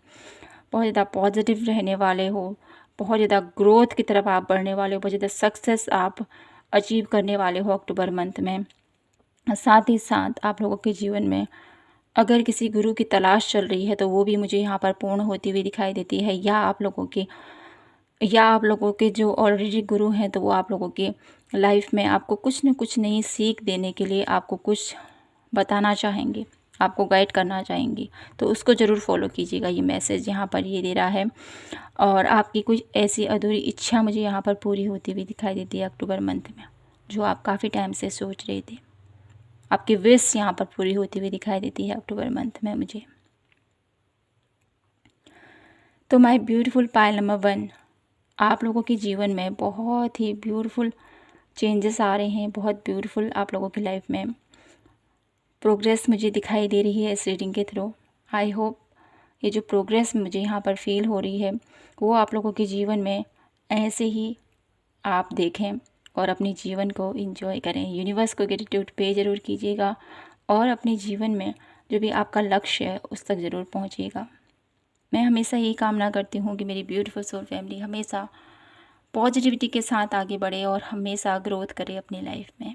बहुत ज़्यादा पॉजिटिव रहने वाले हो, बहुत ज़्यादा ग्रोथ की तरफ आप बढ़ने वाले हो, बहुत ज़्यादा सक्सेस आप अचीव करने वाले हो अक्टूबर मंथ में। साथ ही साथ आप लोगों के जीवन में अगर किसी गुरु की तलाश चल रही है तो वो भी मुझे यहाँ पर पूर्ण होती हुई दिखाई देती है। या आप लोगों के जो ऑलरेडी गुरु हैं तो वो आप लोगों के लाइफ में आपको कुछ न कुछ नई सीख देने के लिए आपको कुछ बताना चाहेंगे, आपको गाइड करना चाहेंगे। तो उसको ज़रूर फॉलो कीजिएगा, ये मैसेज यहाँ पर ये दे रहा है। और आपकी कुछ ऐसी अधूरी इच्छा मुझे यहाँ पर पूरी होती हुई दिखाई देती है अक्टूबर मंथ में, जो आप काफ़ी टाइम से सोच रहे थे। आपकी विश यहाँ पर पूरी होती हुई दिखाई देती है अक्टूबर मंथ में मुझे। तो माय ब्यूटीफुल पायल नंबर 1, आप लोगों के जीवन में बहुत ही ब्यूटीफुल चेंजेस आ रहे हैं। बहुत ब्यूटीफुल आप लोगों की लाइफ में प्रोग्रेस मुझे दिखाई दे रही है इस रीडिंग के थ्रू। आई होप ये जो प्रोग्रेस मुझे यहाँ पर फील हो रही है वो आप लोगों के जीवन में ऐसे ही आप देखें और अपने जीवन को एंजॉय करें। यूनिवर्स को ग्रेटिट्यूड पे ज़रूर कीजिएगा और अपने जीवन में जो भी आपका लक्ष्य है उस तक ज़रूर पहुँचिएगा। मैं हमेशा यही कामना करती हूँ कि मेरी ब्यूटीफुल सोल फैमिली हमेशा पॉजिटिविटी के साथ आगे बढ़े और हमेशा ग्रोथ करे अपनी लाइफ में।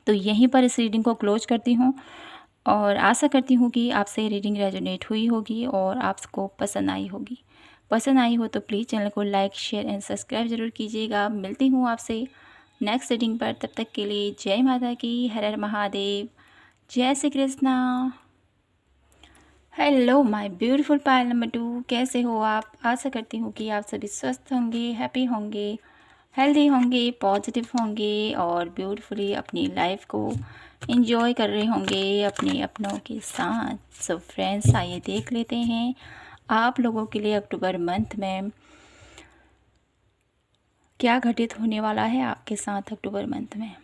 तो यहीं पर इस रीडिंग को क्लोज करती हूँ और आशा करती हूँ कि आपसे रीडिंग रेजोनेट हुई होगी और आपको पसंद आई होगी। पसंद आई हो तो प्लीज़ चैनल को लाइक शेयर एंड सब्सक्राइब ज़रूर कीजिएगा। मिलती हूँ आपसे नेक्स्ट रीडिंग पर, तब तक के लिए जय माता की, हर हर महादेव, जय Shri Krishna. Hello my beautiful Payal number 2, कैसे हो आप? आशा करती हूँ कि आप सभी स्वस्थ होंगे, हैप्पी होंगे, हेल्दी होंगे, पॉजिटिव होंगे और ब्यूटीफुली अपनी लाइफ को एंजॉय कर रहे होंगे अपने अपनों के साथ। सो फ्रेंड्स, आइए देख लेते हैं आप लोगों के लिए अक्टूबर मंथ में क्या घटित होने वाला है आपके साथ अक्टूबर मंथ में।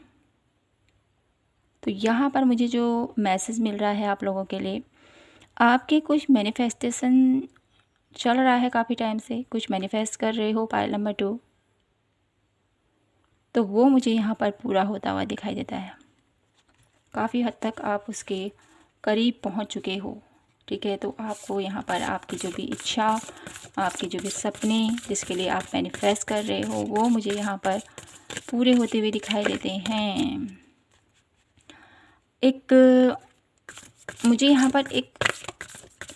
तो यहाँ पर मुझे जो मैसेज मिल रहा है आप लोगों के लिए, आपके कुछ मैनिफेस्टेशन चल रहा है काफ़ी टाइम से, कुछ मैनिफेस्ट कर रहे हो पायल नंबर 2, तो वो मुझे यहाँ पर पूरा होता हुआ दिखाई देता है। काफ़ी हद तक आप उसके करीब पहुँच चुके हो, ठीक है। तो आपको यहाँ पर आपकी जो भी इच्छा, आपके जो भी सपने जिसके लिए आप मैनिफेस्ट कर रहे हो वो मुझे यहाँ पर पूरे होते हुए दिखाई देते हैं। मुझे यहाँ पर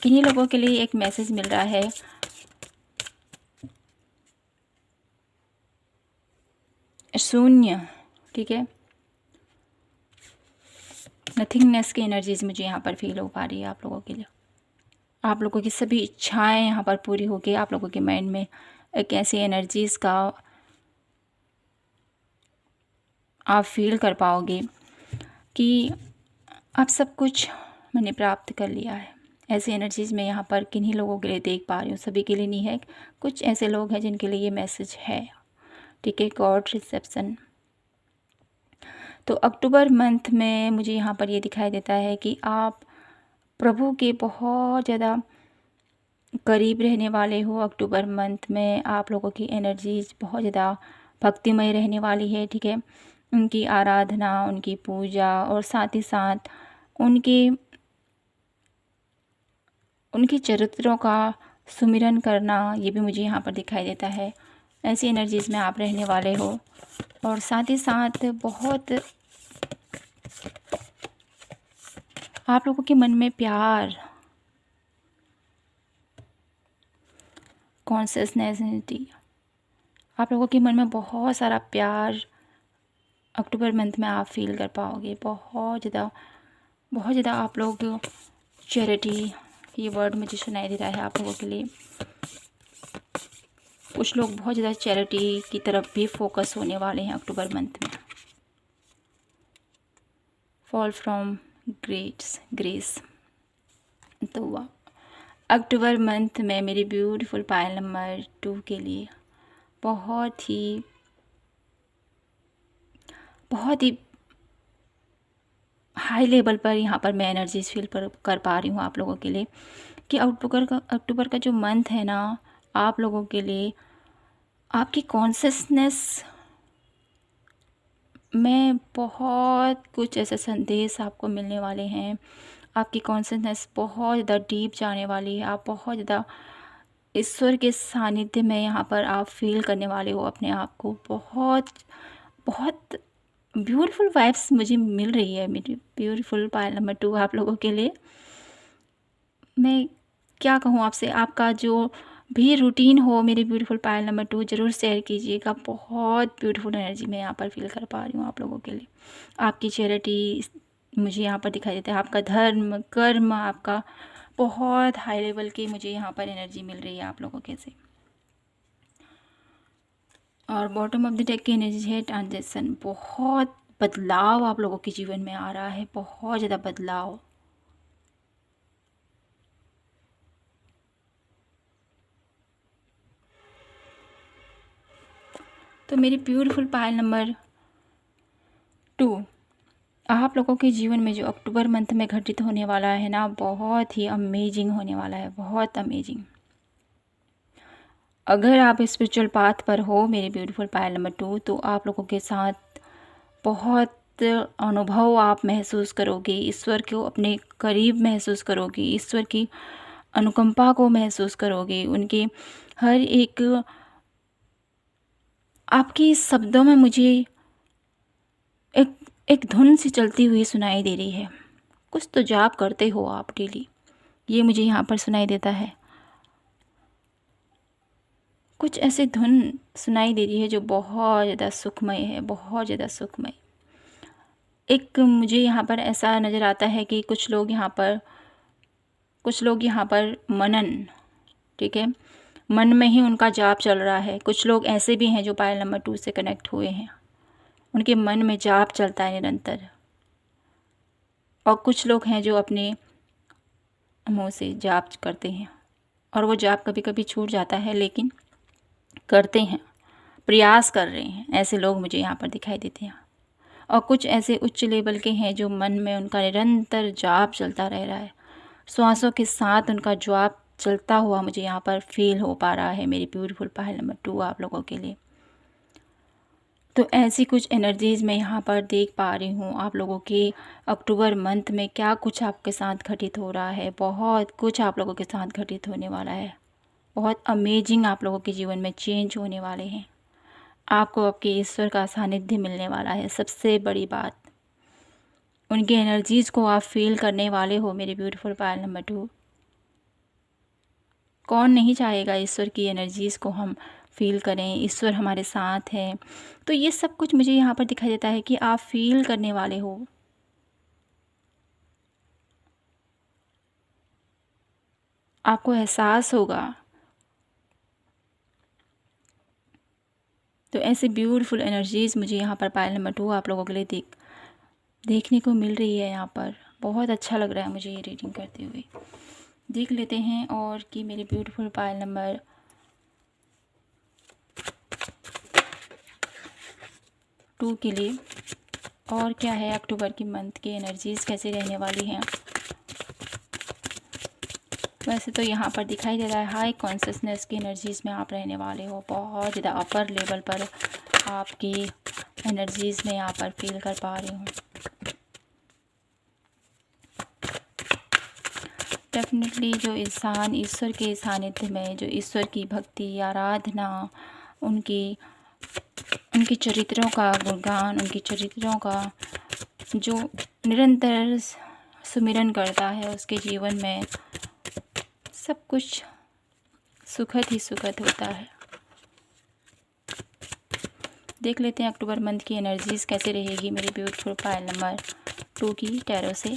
किन्हीं लोगों के लिए एक मैसेज मिल रहा है, शून्य, ठीक है। नथिंगनेस की एनर्जीज मुझे यहाँ पर फील हो पा रही है आप लोगों के लिए। आप लोगों की सभी इच्छाएं यहाँ पर पूरी होगी। आप लोगों के माइंड में एक ऐसी एनर्जीज का आप फील कर पाओगे कि अब सब कुछ मैंने प्राप्त कर लिया है। ऐसी एनर्जीज़ मैं यहाँ पर किन्हीं लोगों के लिए देख पा रही हूँ, सभी के लिए नहीं है, कुछ ऐसे लोग हैं जिनके लिए ये मैसेज है, ठीक है। God reception. तो अक्टूबर मंथ में मुझे यहाँ पर ये दिखाई देता है कि आप प्रभु के बहुत ज़्यादा करीब रहने वाले हो। अक्टूबर मंथ में आप लोगों की एनर्जीज बहुत ज़्यादा भक्तिमय रहने वाली है, ठीक है। उनकी आराधना, उनकी पूजा और साथ ही साथ उनके चरित्रों का सुमिरन करना, ये भी मुझे यहाँ पर दिखाई देता है। ऐसी एनर्जीज़ में आप रहने वाले हो और साथ ही साथ बहुत आप लोगों के मन में प्यार, कॉन्शियसनेसिटी, आप लोगों के मन में बहुत सारा प्यार अक्टूबर मंथ में आप फील कर पाओगे। बहुत ज़्यादा आप लोग चैरिटी, ये वर्ड मुझे सुनाई दे रहा है आप लोगों के लिए। कुछ लोग बहुत ज़्यादा चैरिटी की तरफ भी फोकस होने वाले हैं अक्टूबर मंथ में। Fall from grace. तो अक्टूबर मंथ में मेरी ब्यूटीफुल पायल नंबर 2 के लिए बहुत ही हाई लेवल पर यहाँ पर मैं एनर्जीज फील कर पा रही हूँ आप लोगों के लिए कि अक्टूबर का जो मंथ है ना, आप लोगों के लिए आपकी कॉन्शियसनेस में बहुत कुछ ऐसे संदेश आपको मिलने वाले हैं। आपकी कॉन्शियसनेस बहुत ज़्यादा डीप जाने वाली है। आप बहुत ज़्यादा ईश्वर के सानिध्य में यहाँ पर आप फील करने वाले हो अपने आप को। बहुत ब्यूटीफुल वाइब्स मुझे मिल रही है मेरी ब्यूटीफुल पायल नंबर 2 आप लोगों के लिए। मैं क्या कहूँ आपसे, आपका जो भी रूटीन हो मेरी ब्यूटीफुल पायल नंबर 2 ज़रूर शेयर कीजिएगा। बहुत ब्यूटीफुल एनर्जी मैं यहाँ पर फील कर पा रही हूँ आप लोगों के लिए। आपकी चैरिटी मुझे यहाँ पर दिखाई देता है, आपका धर्म, कर्म, आपका बहुत हाई लेवल की मुझे यहाँ पर एनर्जी मिल रही है आप लोगों के से। और बॉटम ऑफ द डेक की एनर्जी है ट्रांजिशन। बहुत बदलाव आप लोगों के जीवन में आ रहा है, बहुत ज़्यादा बदलाव। तो मेरी ब्यूटीफुल पायल नंबर 2, आप लोगों के जीवन में जो अक्टूबर मंथ में घटित होने वाला है ना, बहुत ही अमेजिंग होने वाला है, बहुत अमेजिंग। अगर आप स्पिरिचुअल पाथ पर हो मेरे ब्यूटीफुल पायल नंबर 2, तो आप लोगों के साथ बहुत अनुभव आप महसूस करोगे, ईश्वर को अपने करीब महसूस करोगे, ईश्वर की अनुकंपा को महसूस करोगे। उनके हर एक आपके शब्दों में मुझे एक एक धुन सी चलती हुई सुनाई दे रही है। कुछ तो जाप करते हो आप डेली, ये मुझे यहाँ पर सुनाई देता है। कुछ ऐसी धुन सुनाई दे रही है जो बहुत ज़्यादा सुखमय है, बहुत ज़्यादा सुखमय। एक मुझे यहाँ पर ऐसा नज़र आता है कि कुछ लोग यहाँ पर मनन, ठीक है, मन में ही उनका जाप चल रहा है। कुछ लोग ऐसे भी हैं जो पायल नंबर 2 से कनेक्ट हुए हैं, उनके मन में जाप चलता है निरंतर। और कुछ लोग हैं जो अपने मुंह से जाप करते हैं और वो जाप कभी कभी छूट जाता है, लेकिन करते हैं, प्रयास कर रहे हैं। ऐसे लोग मुझे यहाँ पर दिखाई देते हैं। और कुछ ऐसे उच्च लेवल के हैं जो मन में उनका निरंतर जाप चलता रह रहा है, श्वासों के साथ उनका जाप चलता हुआ मुझे यहाँ पर फील हो पा रहा है मेरी ब्यूटीफुल पायल नंबर 2 आप लोगों के लिए। तो ऐसी कुछ एनर्जीज़ मैं यहाँ पर देख पा रही हूँ आप लोगों के अक्टूबर मंथ में क्या कुछ आपके साथ घटित हो रहा है। बहुत कुछ आप लोगों के साथ घटित होने वाला है, बहुत अमेजिंग आप लोगों के जीवन में चेंज होने वाले हैं। आपको आपके ईश्वर का सानिध्य मिलने वाला है। सबसे बड़ी बात, उनकी एनर्जीज़ को आप फील करने वाले हो मेरे ब्यूटीफुल पायल नंबर 2। कौन नहीं चाहेगा ईश्वर की एनर्जीज़ को हम फील करें, ईश्वर हमारे साथ है। तो ये सब कुछ मुझे यहाँ पर दिखाई देता है कि आप फील करने वाले हो। आपको एहसास होगा। तो ऐसे ब्यूटीफुल एनर्जीज़ मुझे यहाँ पर पायल नंबर 2 आप लोगों के लिए देखने को मिल रही है। यहाँ पर बहुत अच्छा लग रहा है मुझे ये रीडिंग करते हुए। देख लेते हैं और कि मेरे ब्यूटीफुल पायल नंबर 2 के लिए और क्या है, अक्टूबर की मंथ की एनर्जीज़ कैसे रहने वाली हैं। वैसे तो यहाँ पर दिखाई दे रहा है हाई कॉन्शियसनेस की एनर्जीज़ में आप रहने वाले हो। बहुत ज़्यादा अपर लेवल पर आपकी एनर्जीज़ में यहाँ पर फील कर पा रही हूँ। डेफिनेटली जो इंसान ईश्वर के सानिध्य में, जो ईश्वर की भक्ति, आराधना, उनके चरित्रों का गुणगान, उनके चरित्रों का जो निरंतर सुमिरन करता है, उसके जीवन में सब कुछ सुखद ही सुखद होता है। देख लेते हैं अक्टूबर मंथ की एनर्जीज़ कैसे रहेगी मेरी ब्यूटीफुल पायल नंबर 2 की टैरो से।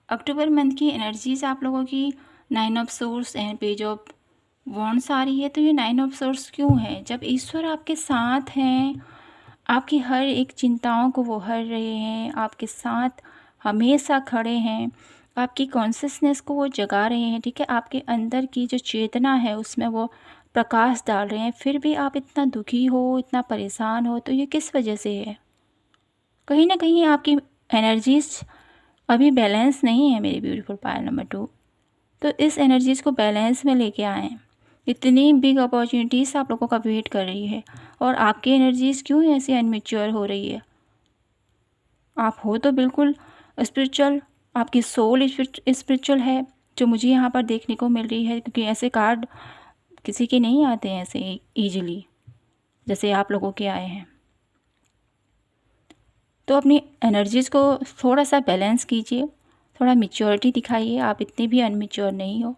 अक्टूबर मंथ की एनर्जीज़ आप लोगों की 9 of swords and page of wands आ रही है। तो ये 9 ऑफ सोर्स क्यों है? जब ईश्वर आपके साथ हैं, आपकी हर एक चिंताओं को वो हर रहे हैं, आपके साथ हमेशा खड़े हैं, आपकी कॉन्शियसनेस को वो जगा रहे हैं, ठीक है, आपके अंदर की जो चेतना है उसमें वो प्रकाश डाल रहे हैं। फिर भी आप इतना दुखी हो, इतना परेशान हो, तो ये किस वजह से है? कहीं ना कहीं आपकी एनर्जीज अभी बैलेंस नहीं है मेरी ब्यूटीफुल पायल नंबर 2। तो इस एनर्जीज़ को बैलेंस में लेके आएँ। इतनी बिग अपॉर्चुनिटीज़ आप लोगों का वेट कर रही है और आपकी एनर्जीज़ क्यों ऐसी अनमेच्योर हो रही है? आप हो तो बिल्कुल स्पिरिचुअल, आपकी सोल स्पिरिचुअल है, जो मुझे यहाँ पर देखने को मिल रही है, क्योंकि ऐसे कार्ड किसी के नहीं आते हैं ऐसे ईजिली जैसे आप लोगों के आए हैं। तो अपनी एनर्जीज़ को थोड़ा सा बैलेंस कीजिए, थोड़ा मैच्योरिटी दिखाइए। आप इतने भी अनमेच्योर नहीं हो,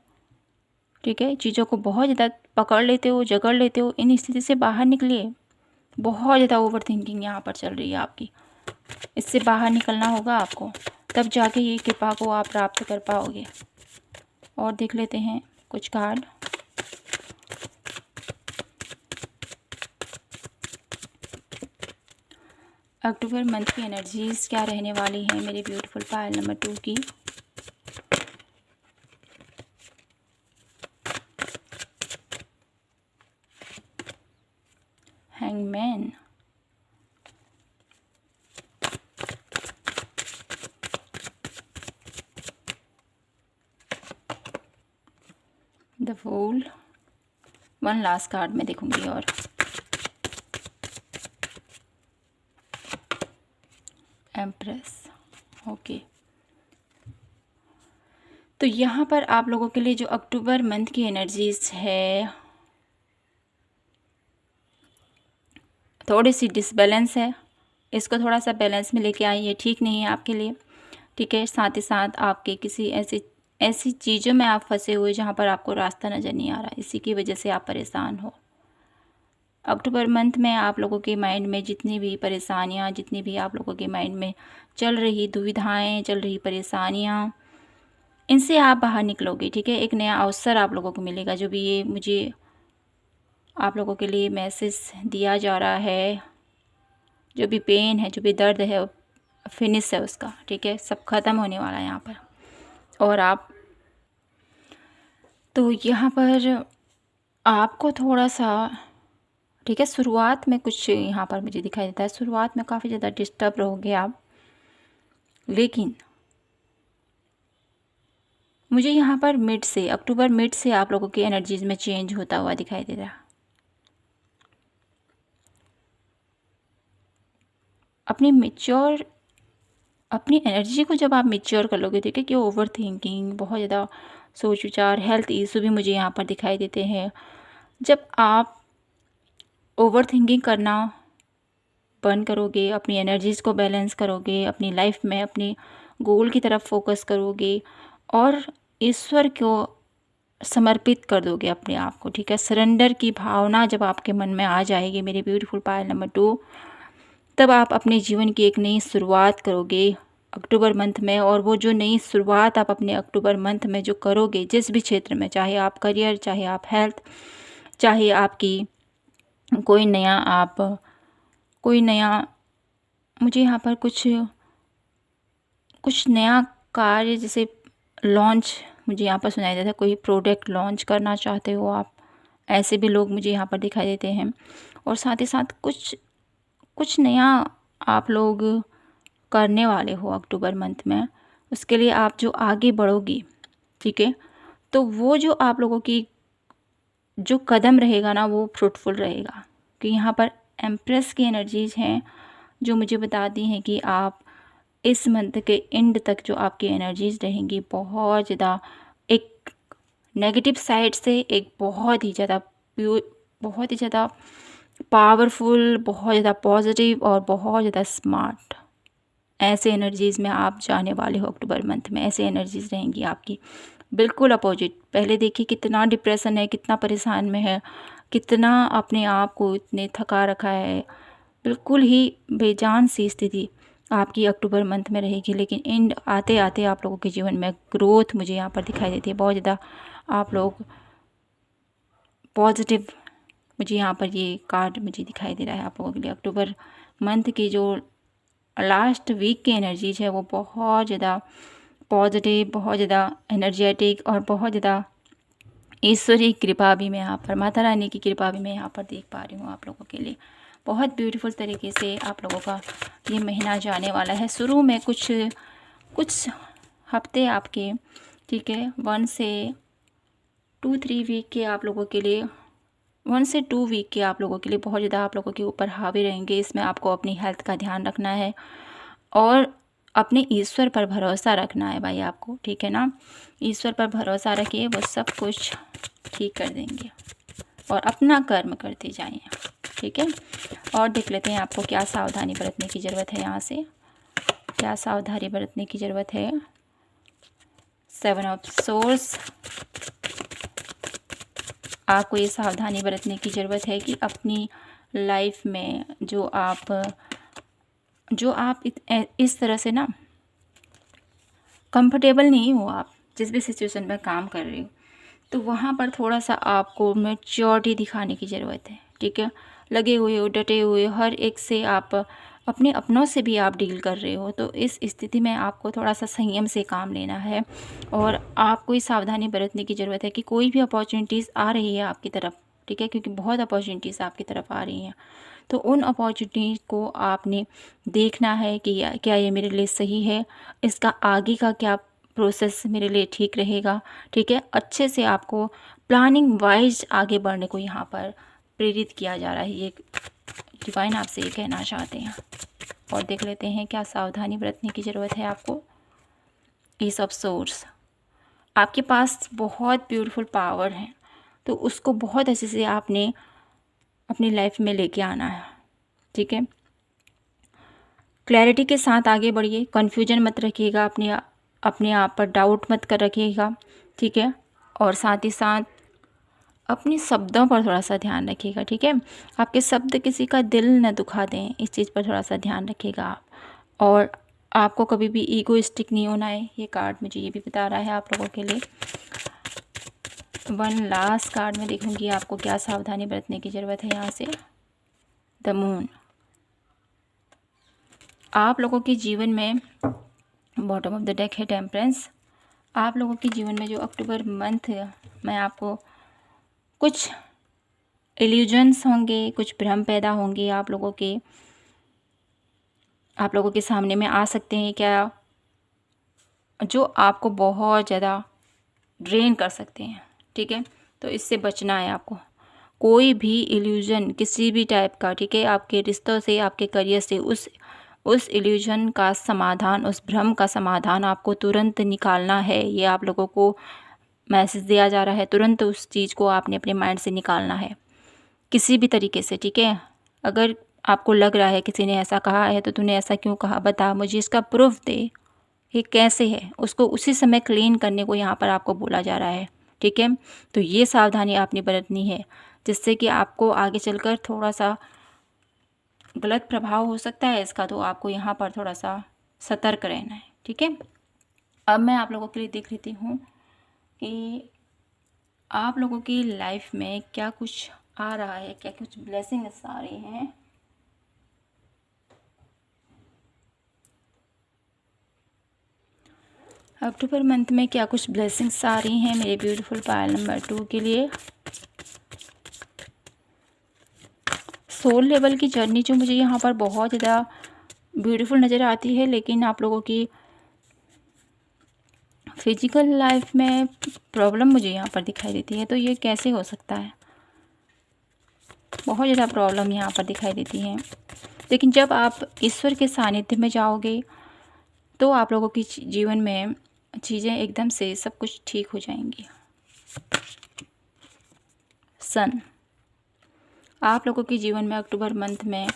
ठीक है। चीज़ों को बहुत ज़्यादा पकड़ लेते हो, जकड़ लेते हो, इन स्थिति से बाहर निकलिए। बहुत ज़्यादा ओवर थिंकिंग यहाँ पर चल रही है आपकी। इससे बाहर निकलना होगा आपको, तब जाके ये कृपा को आप प्राप्त कर पाओगे। और देख लेते हैं कुछ कार्ड। अक्टूबर मंथ की एनर्जीज क्या रहने वाली हैं मेरे ब्यूटीफुल पायल नंबर 2 की। Hangman, the fool, one last card मैं देखूंगी और एम्प्रेस। ओके, तो यहाँ पर आप लोगों के लिए जो अक्टूबर मंथ की एनर्जीज है थोड़ी सी डिसबैलेंस है, इसको थोड़ा सा बैलेंस में लेके आइए, ठीक नहीं है आपके लिए, ठीक है। साथ ही साथ आपके किसी ऐसी चीज़ों में आप फंसे हुए जहाँ पर आपको रास्ता नज़र नहीं आ रहा, इसी की वजह से आप परेशान हो। अक्टूबर मंथ में आप लोगों के माइंड में जितनी भी परेशानियाँ, जितनी भी आप लोगों के माइंड में चल रही दुविधाएं, चल रही परेशानियाँ, इनसे आप बाहर निकलोगे, ठीक है। एक नया अवसर आप लोगों को मिलेगा। जो भी ये मुझे आप लोगों के लिए मैसेज दिया जा रहा है, जो भी पेन है, जो भी दर्द है, फिनिश है उसका, ठीक है, सब ख़त्म होने वाला है यहाँ पर। और आप तो यहाँ पर आपको थोड़ा सा, ठीक है, शुरुआत में कुछ यहाँ पर मुझे दिखाई देता है, शुरुआत में काफ़ी ज़्यादा डिस्टर्ब रहोगे आप, लेकिन मुझे यहाँ पर मिड से, अक्टूबर मिड से आप लोगों की एनर्जीज में चेंज होता हुआ दिखाई दे रहा है। अपनी एनर्जी को जब आप मैच्योर कर लोगे, ठीक है, कि ओवर थिंकिंग, बहुत ज़्यादा सोच विचार, हेल्थ इशू भी मुझे यहाँ पर दिखाई देते हैं। जब आप ओवर थिंकिंग करना बंद करोगे, अपनी एनर्जीज़ को बैलेंस करोगे, अपनी लाइफ में अपनी गोल की तरफ फोकस करोगे और ईश्वर को समर्पित कर दोगे अपने आप को, ठीक है। सरेंडर की भावना जब आपके मन में आ जाएगी मेरे ब्यूटीफुल पायल नंबर 2, तब आप अपने जीवन की एक नई शुरुआत करोगे अक्टूबर मंथ में। और वो जो नई शुरुआत आप अपने अक्टूबर मंथ में जो करोगे, जिस भी क्षेत्र में, चाहे आप करियर, चाहे आप हेल्थ, चाहे आपकी कोई नया मुझे यहाँ पर कुछ नया कार्य, जैसे लॉन्च मुझे यहाँ पर सुनाई देता है, कोई प्रोडक्ट लॉन्च करना चाहते हो आप, ऐसे भी लोग मुझे यहाँ पर दिखाई देते हैं। और साथ ही साथ कुछ नया आप लोग करने वाले हो अक्टूबर मंथ में, उसके लिए आप जो आगे बढ़ोगी, ठीक है, तो वो जो आप लोगों की जो कदम रहेगा ना, वो फ्रूटफुल रहेगा। कि यहाँ पर एम्प्रेस की एनर्जीज हैं जो मुझे बताती हैं कि आप इस मंथ के एंड तक जो आपकी एनर्जीज रहेंगी, बहुत ज़्यादा एक नेगेटिव साइड से एक बहुत ही ज़्यादा पावरफुल, बहुत ज़्यादा पॉजिटिव और बहुत ज़्यादा स्मार्ट, ऐसे एनर्जीज़ में आप जाने वाले हो अक्टूबर मंथ में। ऐसे एनर्जीज़ रहेंगी आपकी, बिल्कुल अपोजिट। पहले देखिए कितना डिप्रेशन है, कितना परेशान में है, कितना अपने आप को इतने थका रखा है, बिल्कुल ही बेजान सी स्थिति आपकी अक्टूबर मंथ में रहेगी। लेकिन एंड आते आते आप लोगों के जीवन में ग्रोथ मुझे यहाँ पर दिखाई देती है, बहुत ज़्यादा आप लोग पॉजिटिव, मुझे यहाँ पर ये कार्ड मुझे दिखाई दे रहा है आप लोगों के लिए। अक्टूबर मंथ की जो लास्ट वीक की एनर्जीज है वो बहुत ज़्यादा पॉजिटिव, बहुत ज़्यादा एनर्जेटिक और बहुत ज़्यादा ईश्वरी कृपा भी मैं यहाँ पर, माता रानी की कृपा भी मैं यहाँ पर देख पा रही हूँ आप लोगों के लिए। बहुत ब्यूटीफुल तरीके से आप लोगों का ये महीना जाने वाला है। शुरू में कुछ हफ्ते आपके, ठीक है, 1 से 2 वीक के आप लोगों के लिए, 1 से 2 वीक के आप लोगों के लिए बहुत ज़्यादा आप लोगों के ऊपर हावी रहेंगे। इसमें आपको अपनी हेल्थ का ध्यान रखना है और अपने ईश्वर पर भरोसा रखना है भाई आपको, ठीक है ना। ईश्वर पर भरोसा रखिए, वो सब कुछ ठीक कर देंगे और अपना कर्म करते जाएं, ठीक है। और देख लेते हैं आपको क्या सावधानी बरतने की ज़रूरत है, यहाँ से क्या सावधानी बरतने की ज़रूरत है। 7 ऑफ सोर्स, आपको ये सावधानी बरतने की ज़रूरत है कि अपनी लाइफ में जो आप इस तरह से ना कंफर्टेबल नहीं हो, आप जिस भी सिचुएशन में काम कर रहे हो, तो वहाँ पर थोड़ा सा आपको मैच्योरिटी दिखाने की ज़रूरत है। ठीक है, लगे हुए हो, डटे हुए, हर एक से आप अपने अपनों से भी आप डील कर रहे हो, तो इस स्थिति में आपको थोड़ा सा संयम से काम लेना है और आपको इस सावधानी बरतने की ज़रूरत है कि कोई भी अपॉर्चुनिटीज़ आ रही है आपकी तरफ, ठीक है, क्योंकि बहुत अपॉर्चुनिटीज़ आपकी तरफ आ रही हैं, तो उन अपॉर्चुनिटीज़ को आपने देखना है कि क्या ये मेरे लिए सही है, इसका आगे का क्या प्रोसेस मेरे लिए ठीक रहेगा। ठीक है, अच्छे से आपको प्लानिंग वाइज आगे बढ़ने को यहाँ पर प्रेरित किया जा रहा है, ये डिवाइन आपसे ये कहना चाहते हैं। और देख लेते हैं क्या सावधानी बरतने की ज़रूरत है आपको। ईस ऑफ सोर्स, आपके पास बहुत ब्यूटीफुल पावर है, तो उसको बहुत अच्छे से आपने अपनी लाइफ में लेके आना है। ठीक है, क्लैरिटी के साथ आगे बढ़िए, कन्फ्यूजन मत रखिएगा, अपने आप पर डाउट मत कर रखिएगा। ठीक है, और साथ ही साथ अपने शब्दों पर थोड़ा सा ध्यान रखिएगा। ठीक है, आपके शब्द किसी का दिल न दुखा दें, इस चीज़ पर थोड़ा सा ध्यान रखिएगा आप। और आपको कभी भी ईगोइस्टिक नहीं होना है, ये कार्ड मुझे ये भी बता रहा है आप लोगों के लिए। वन लास्ट कार्ड में देखूंगी आपको क्या सावधानी बरतने की ज़रूरत है यहाँ से। द मून, आप लोगों के जीवन में बॉटम ऑफ द डेक है टेम्परेंस। आप लोगों के जीवन में जो अक्टूबर मंथ में आपको कुछ इल्यूजन्स होंगे, कुछ भ्रम पैदा होंगे, आप लोगों के सामने में आ सकते हैं क्या, जो आपको बहुत ज़्यादा ड्रेन कर सकते हैं। ठीक है, तो इससे बचना है आपको। कोई भी इल्यूजन किसी भी टाइप का, ठीक है, आपके रिश्तों से, आपके करियर से, उस इल्यूजन का समाधान, उस भ्रम का समाधान आपको तुरंत निकालना है। ये आप लोगों को मैसेज दिया जा रहा है, तुरंत उस चीज़ को आपने अपने माइंड से निकालना है किसी भी तरीके से। ठीक है, अगर आपको लग रहा है किसी ने ऐसा कहा है तो तूने ऐसा क्यों कहा, बता मुझे, इसका प्रूफ दे, ये कैसे है, उसको उसी समय क्लीन करने को यहाँ पर आपको बोला जा रहा है। ठीक है, तो ये सावधानी आपने बरतनी है, जिससे कि आपको आगे चलकर थोड़ा सा गलत प्रभाव हो सकता है इसका, तो आपको यहाँ पर थोड़ा सा सतर्क रहना है। ठीक है, अब मैं आप लोगों के लिए देख लेती हूँ कि आप लोगों की लाइफ में क्या कुछ आ रहा है, क्या कुछ ब्लेसिंग्स आ रही हैं। अक्टूबर मंथ में क्या कुछ ब्लेसिंग्स आ रही हैं मेरे ब्यूटीफुल पायल नंबर 2 के लिए। सोल लेवल की जर्नी जो मुझे यहाँ पर बहुत ज़्यादा ब्यूटीफुल नज़र आती है, लेकिन आप लोगों की फिजिकल लाइफ में प्रॉब्लम मुझे यहाँ पर दिखाई देती है। तो ये कैसे हो सकता है, बहुत ज़्यादा प्रॉब्लम यहाँ पर दिखाई देती है, लेकिन जब आप ईश्वर के सानिध्य में जाओगे तो आप लोगों की जीवन में चीज़ें एकदम से सब कुछ ठीक हो जाएंगी। सन, आप लोगों के जीवन में अक्टूबर मंथ में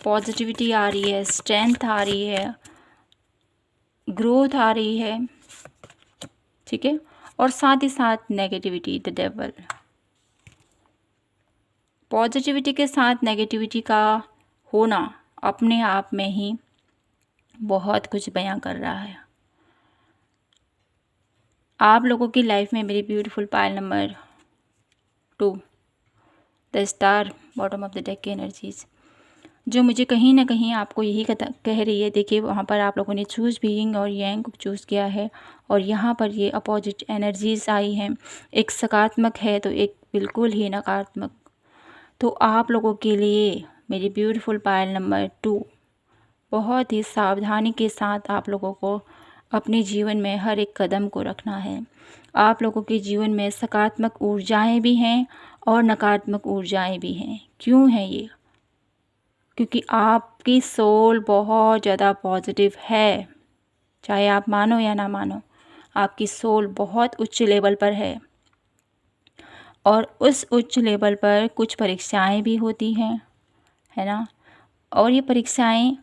पॉजिटिविटी आ रही है, स्ट्रेंथ आ रही है, ग्रोथ आ रही है। ठीक है, और साथ ही साथ नेगेटिविटी, द डेविल। पॉजिटिविटी के साथ नेगेटिविटी का होना अपने आप में ही बहुत कुछ बयां कर रहा है। आप लोगों की लाइफ में मेरी beautiful Payal number 2, the star, bottom of the deck की एनर्जीज जो मुझे कहीं ना कहीं आपको यही कह रही है। देखिए, वहाँ पर आप लोगों ने चूज़ भी यिंग और यांग को चूज़ किया है, और यहाँ पर ये अपोजिट एनर्जीज आई हैं, एक सकारात्मक है तो एक बिल्कुल ही नकारात्मक। तो आप लोगों के लिए मेरी ब्यूटीफुल पायल नंबर 2, बहुत ही सावधानी के साथ आप लोगों को अपने जीवन में हर एक कदम को रखना है। आप लोगों के जीवन में सकारात्मक ऊर्जाएं भी हैं और नकारात्मक ऊर्जाएं भी हैं। क्यों है ये? क्योंकि आपकी सोल बहुत ज़्यादा पॉजिटिव है, चाहे आप मानो या ना मानो, आपकी सोल बहुत उच्च लेवल पर है, और उस उच्च लेवल पर कुछ परीक्षाएं भी होती हैं, है ना। और ये परीक्षाएं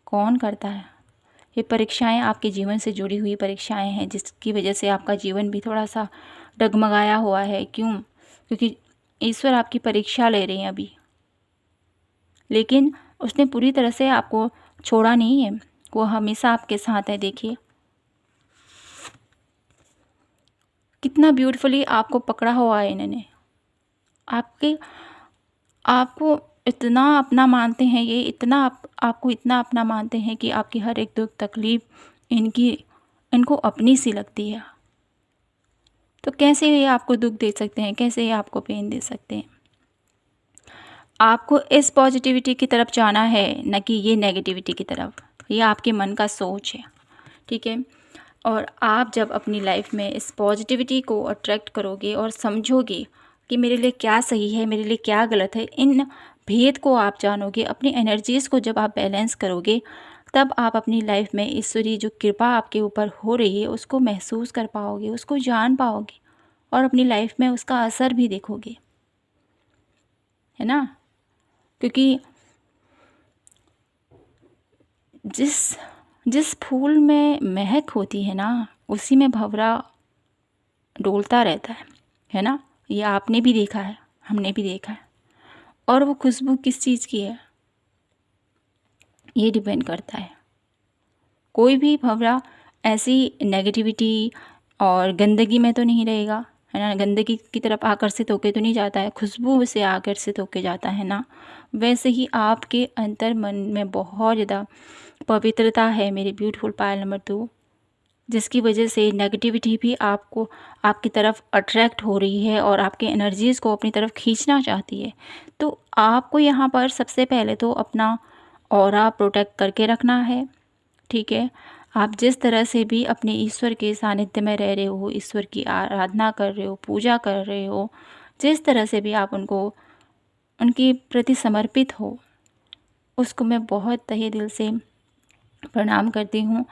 कौन करता है? ये परीक्षाएं आपके जीवन से जुड़ी हुई परीक्षाएं हैं, जिसकी वजह से आपका जीवन भी थोड़ा सा डगमगाया हुआ है। क्यों? क्योंकि ईश्वर आपकी परीक्षा ले रहे हैं अभी, लेकिन उसने पूरी तरह से आपको छोड़ा नहीं है, वो हमेशा आपके साथ है। देखिए कितना ब्यूटीफुली आपको पकड़ा हुआ है इन्होंने। आपके आपको इतना अपना मानते हैं ये, इतना आपको इतना अपना मानते हैं कि आपकी हर एक दुख तकलीफ़ इनको अपनी सी लगती है। तो कैसे ये आपको दुख दे सकते हैं, कैसे ये आपको पेन दे सकते हैं। आपको इस पॉजिटिविटी की तरफ जाना है, न कि ये नेगेटिविटी की तरफ। ये आपके मन का सोच है, ठीक है। और आप जब अपनी लाइफ में इस पॉजिटिविटी को अट्रैक्ट करोगे और समझोगे कि मेरे लिए क्या सही है, मेरे लिए क्या गलत है, इन भेद को आप जानोगे, अपनी एनर्जीज़ को जब आप बैलेंस करोगे, तब आप अपनी लाइफ में ईश्वरीय जो कृपा आपके ऊपर हो रही है उसको महसूस कर पाओगे, उसको जान पाओगे और अपनी लाइफ में उसका असर भी देखोगे, है ना। क्योंकि जिस फूल में महक होती है ना, उसी में भंवरा डोलता रहता है ना। ये आपने भी देखा है, हमने भी देखा है। और वो खुशबू किस चीज़ की है, ये डिपेंड करता है। कोई भी भंवरा ऐसी नेगेटिविटी और गंदगी में तो नहीं रहेगा, है ना। गंदगी की तरफ आकर्षित होके तो नहीं जाता है, खुशबू से आकर्षित होके जाता है ना। वैसे ही आपके अंतर मन में बहुत ज़्यादा पवित्रता है मेरे ब्यूटीफुल पायल नंबर 2, जिसकी वजह से नेगेटिविटी भी आपको आपकी तरफ अट्रैक्ट हो रही है और आपके एनर्जीज़ को अपनी तरफ खींचना चाहती है। तो आपको यहाँ पर सबसे पहले तो अपना ऑरा प्रोटेक्ट करके रखना है, ठीक है। आप जिस तरह से भी अपने ईश्वर के सानिध्य में रह रहे हो, ईश्वर की आराधना कर रहे हो, पूजा कर रहे हो, जिस तरह से भी आप उनके प्रति समर्पित हो, उसको मैं बहुत तहे दिल से प्रणाम करती हूँ।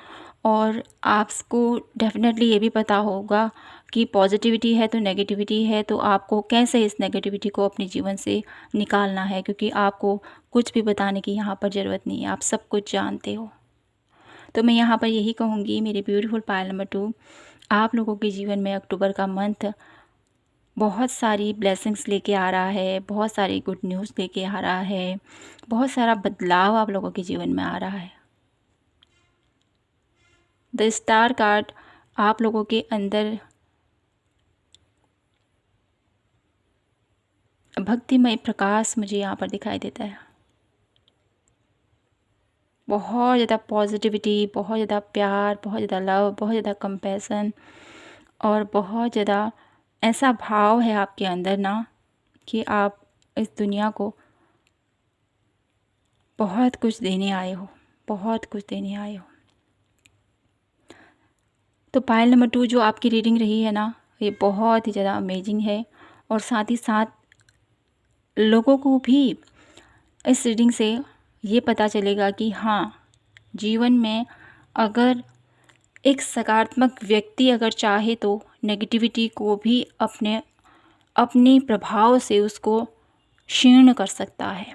और आपको डेफिनेटली ये भी पता होगा कि पॉजिटिविटी है तो नेगेटिविटी है, तो आपको कैसे इस नेगेटिविटी को अपने जीवन से निकालना है, क्योंकि आपको कुछ भी बताने की यहाँ पर ज़रूरत नहीं है, आप सब कुछ जानते हो। तो मैं यहाँ पर यही कहूँगी मेरे ब्यूटीफुल पायल नंबर 2, आप लोगों के जीवन में अक्टूबर का मंथ बहुत सारी ब्लेसिंग्स लेके आ रहा है, बहुत सारी गुड न्यूज़ लेके आ रहा है, बहुत सारा बदलाव आप लोगों के जीवन में आ रहा है। द स्टार कार्ड आप लोगों के अंदर भक्तिमय प्रकाश मुझे यहाँ पर दिखाई देता है। बहुत ज़्यादा पॉजिटिविटी, बहुत ज़्यादा प्यार, बहुत ज़्यादा लव, बहुत ज़्यादा कंपैशन और बहुत ज़्यादा ऐसा भाव है आपके अंदर ना कि आप इस दुनिया को बहुत कुछ देने आए हो, बहुत कुछ देने आए हो। तो पायल नंबर 2 जो आपकी रीडिंग रही है ना, ये बहुत ही ज़्यादा अमेजिंग है। और साथ ही साथ लोगों को भी इस रीडिंग से ये पता चलेगा कि हाँ, जीवन में अगर एक सकारात्मक व्यक्ति अगर चाहे तो नेगेटिविटी को भी अपने प्रभाव से उसको क्षीण कर सकता है।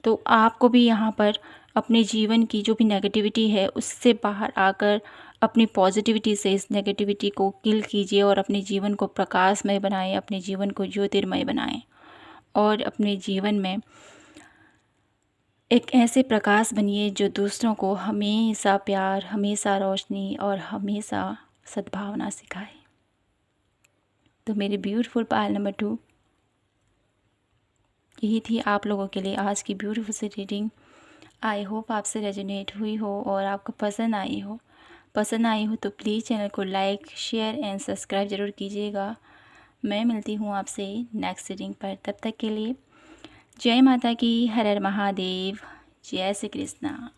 तो आपको भी यहाँ पर अपने जीवन की जो भी नेगेटिविटी है उससे बाहर आकर अपनी पॉजिटिविटी से इस नेगेटिविटी को किल कीजिए और अपने जीवन को प्रकाशमय बनाएं, अपने जीवन को ज्योतिर्मय बनाएं और अपने जीवन में एक ऐसे प्रकाश बनिए जो दूसरों को हमेशा प्यार, हमेशा रोशनी और हमेशा सद्भावना सिखाए। तो मेरे ब्यूटीफुल पायल नंबर 2, यही थी आप लोगों के लिए आज की ब्यूटीफुल सी रीडिंग। आई होप आपसे रेजोनेट हुई हो और आपको पसंद आई हो तो प्लीज़ चैनल को लाइक, शेयर एंड सब्सक्राइब ज़रूर कीजिएगा। मैं मिलती हूँ आपसे नेक्स्ट रीडिंग पर, तब तक के लिए जय माता की, हर हर महादेव, जय श्री कृष्णा।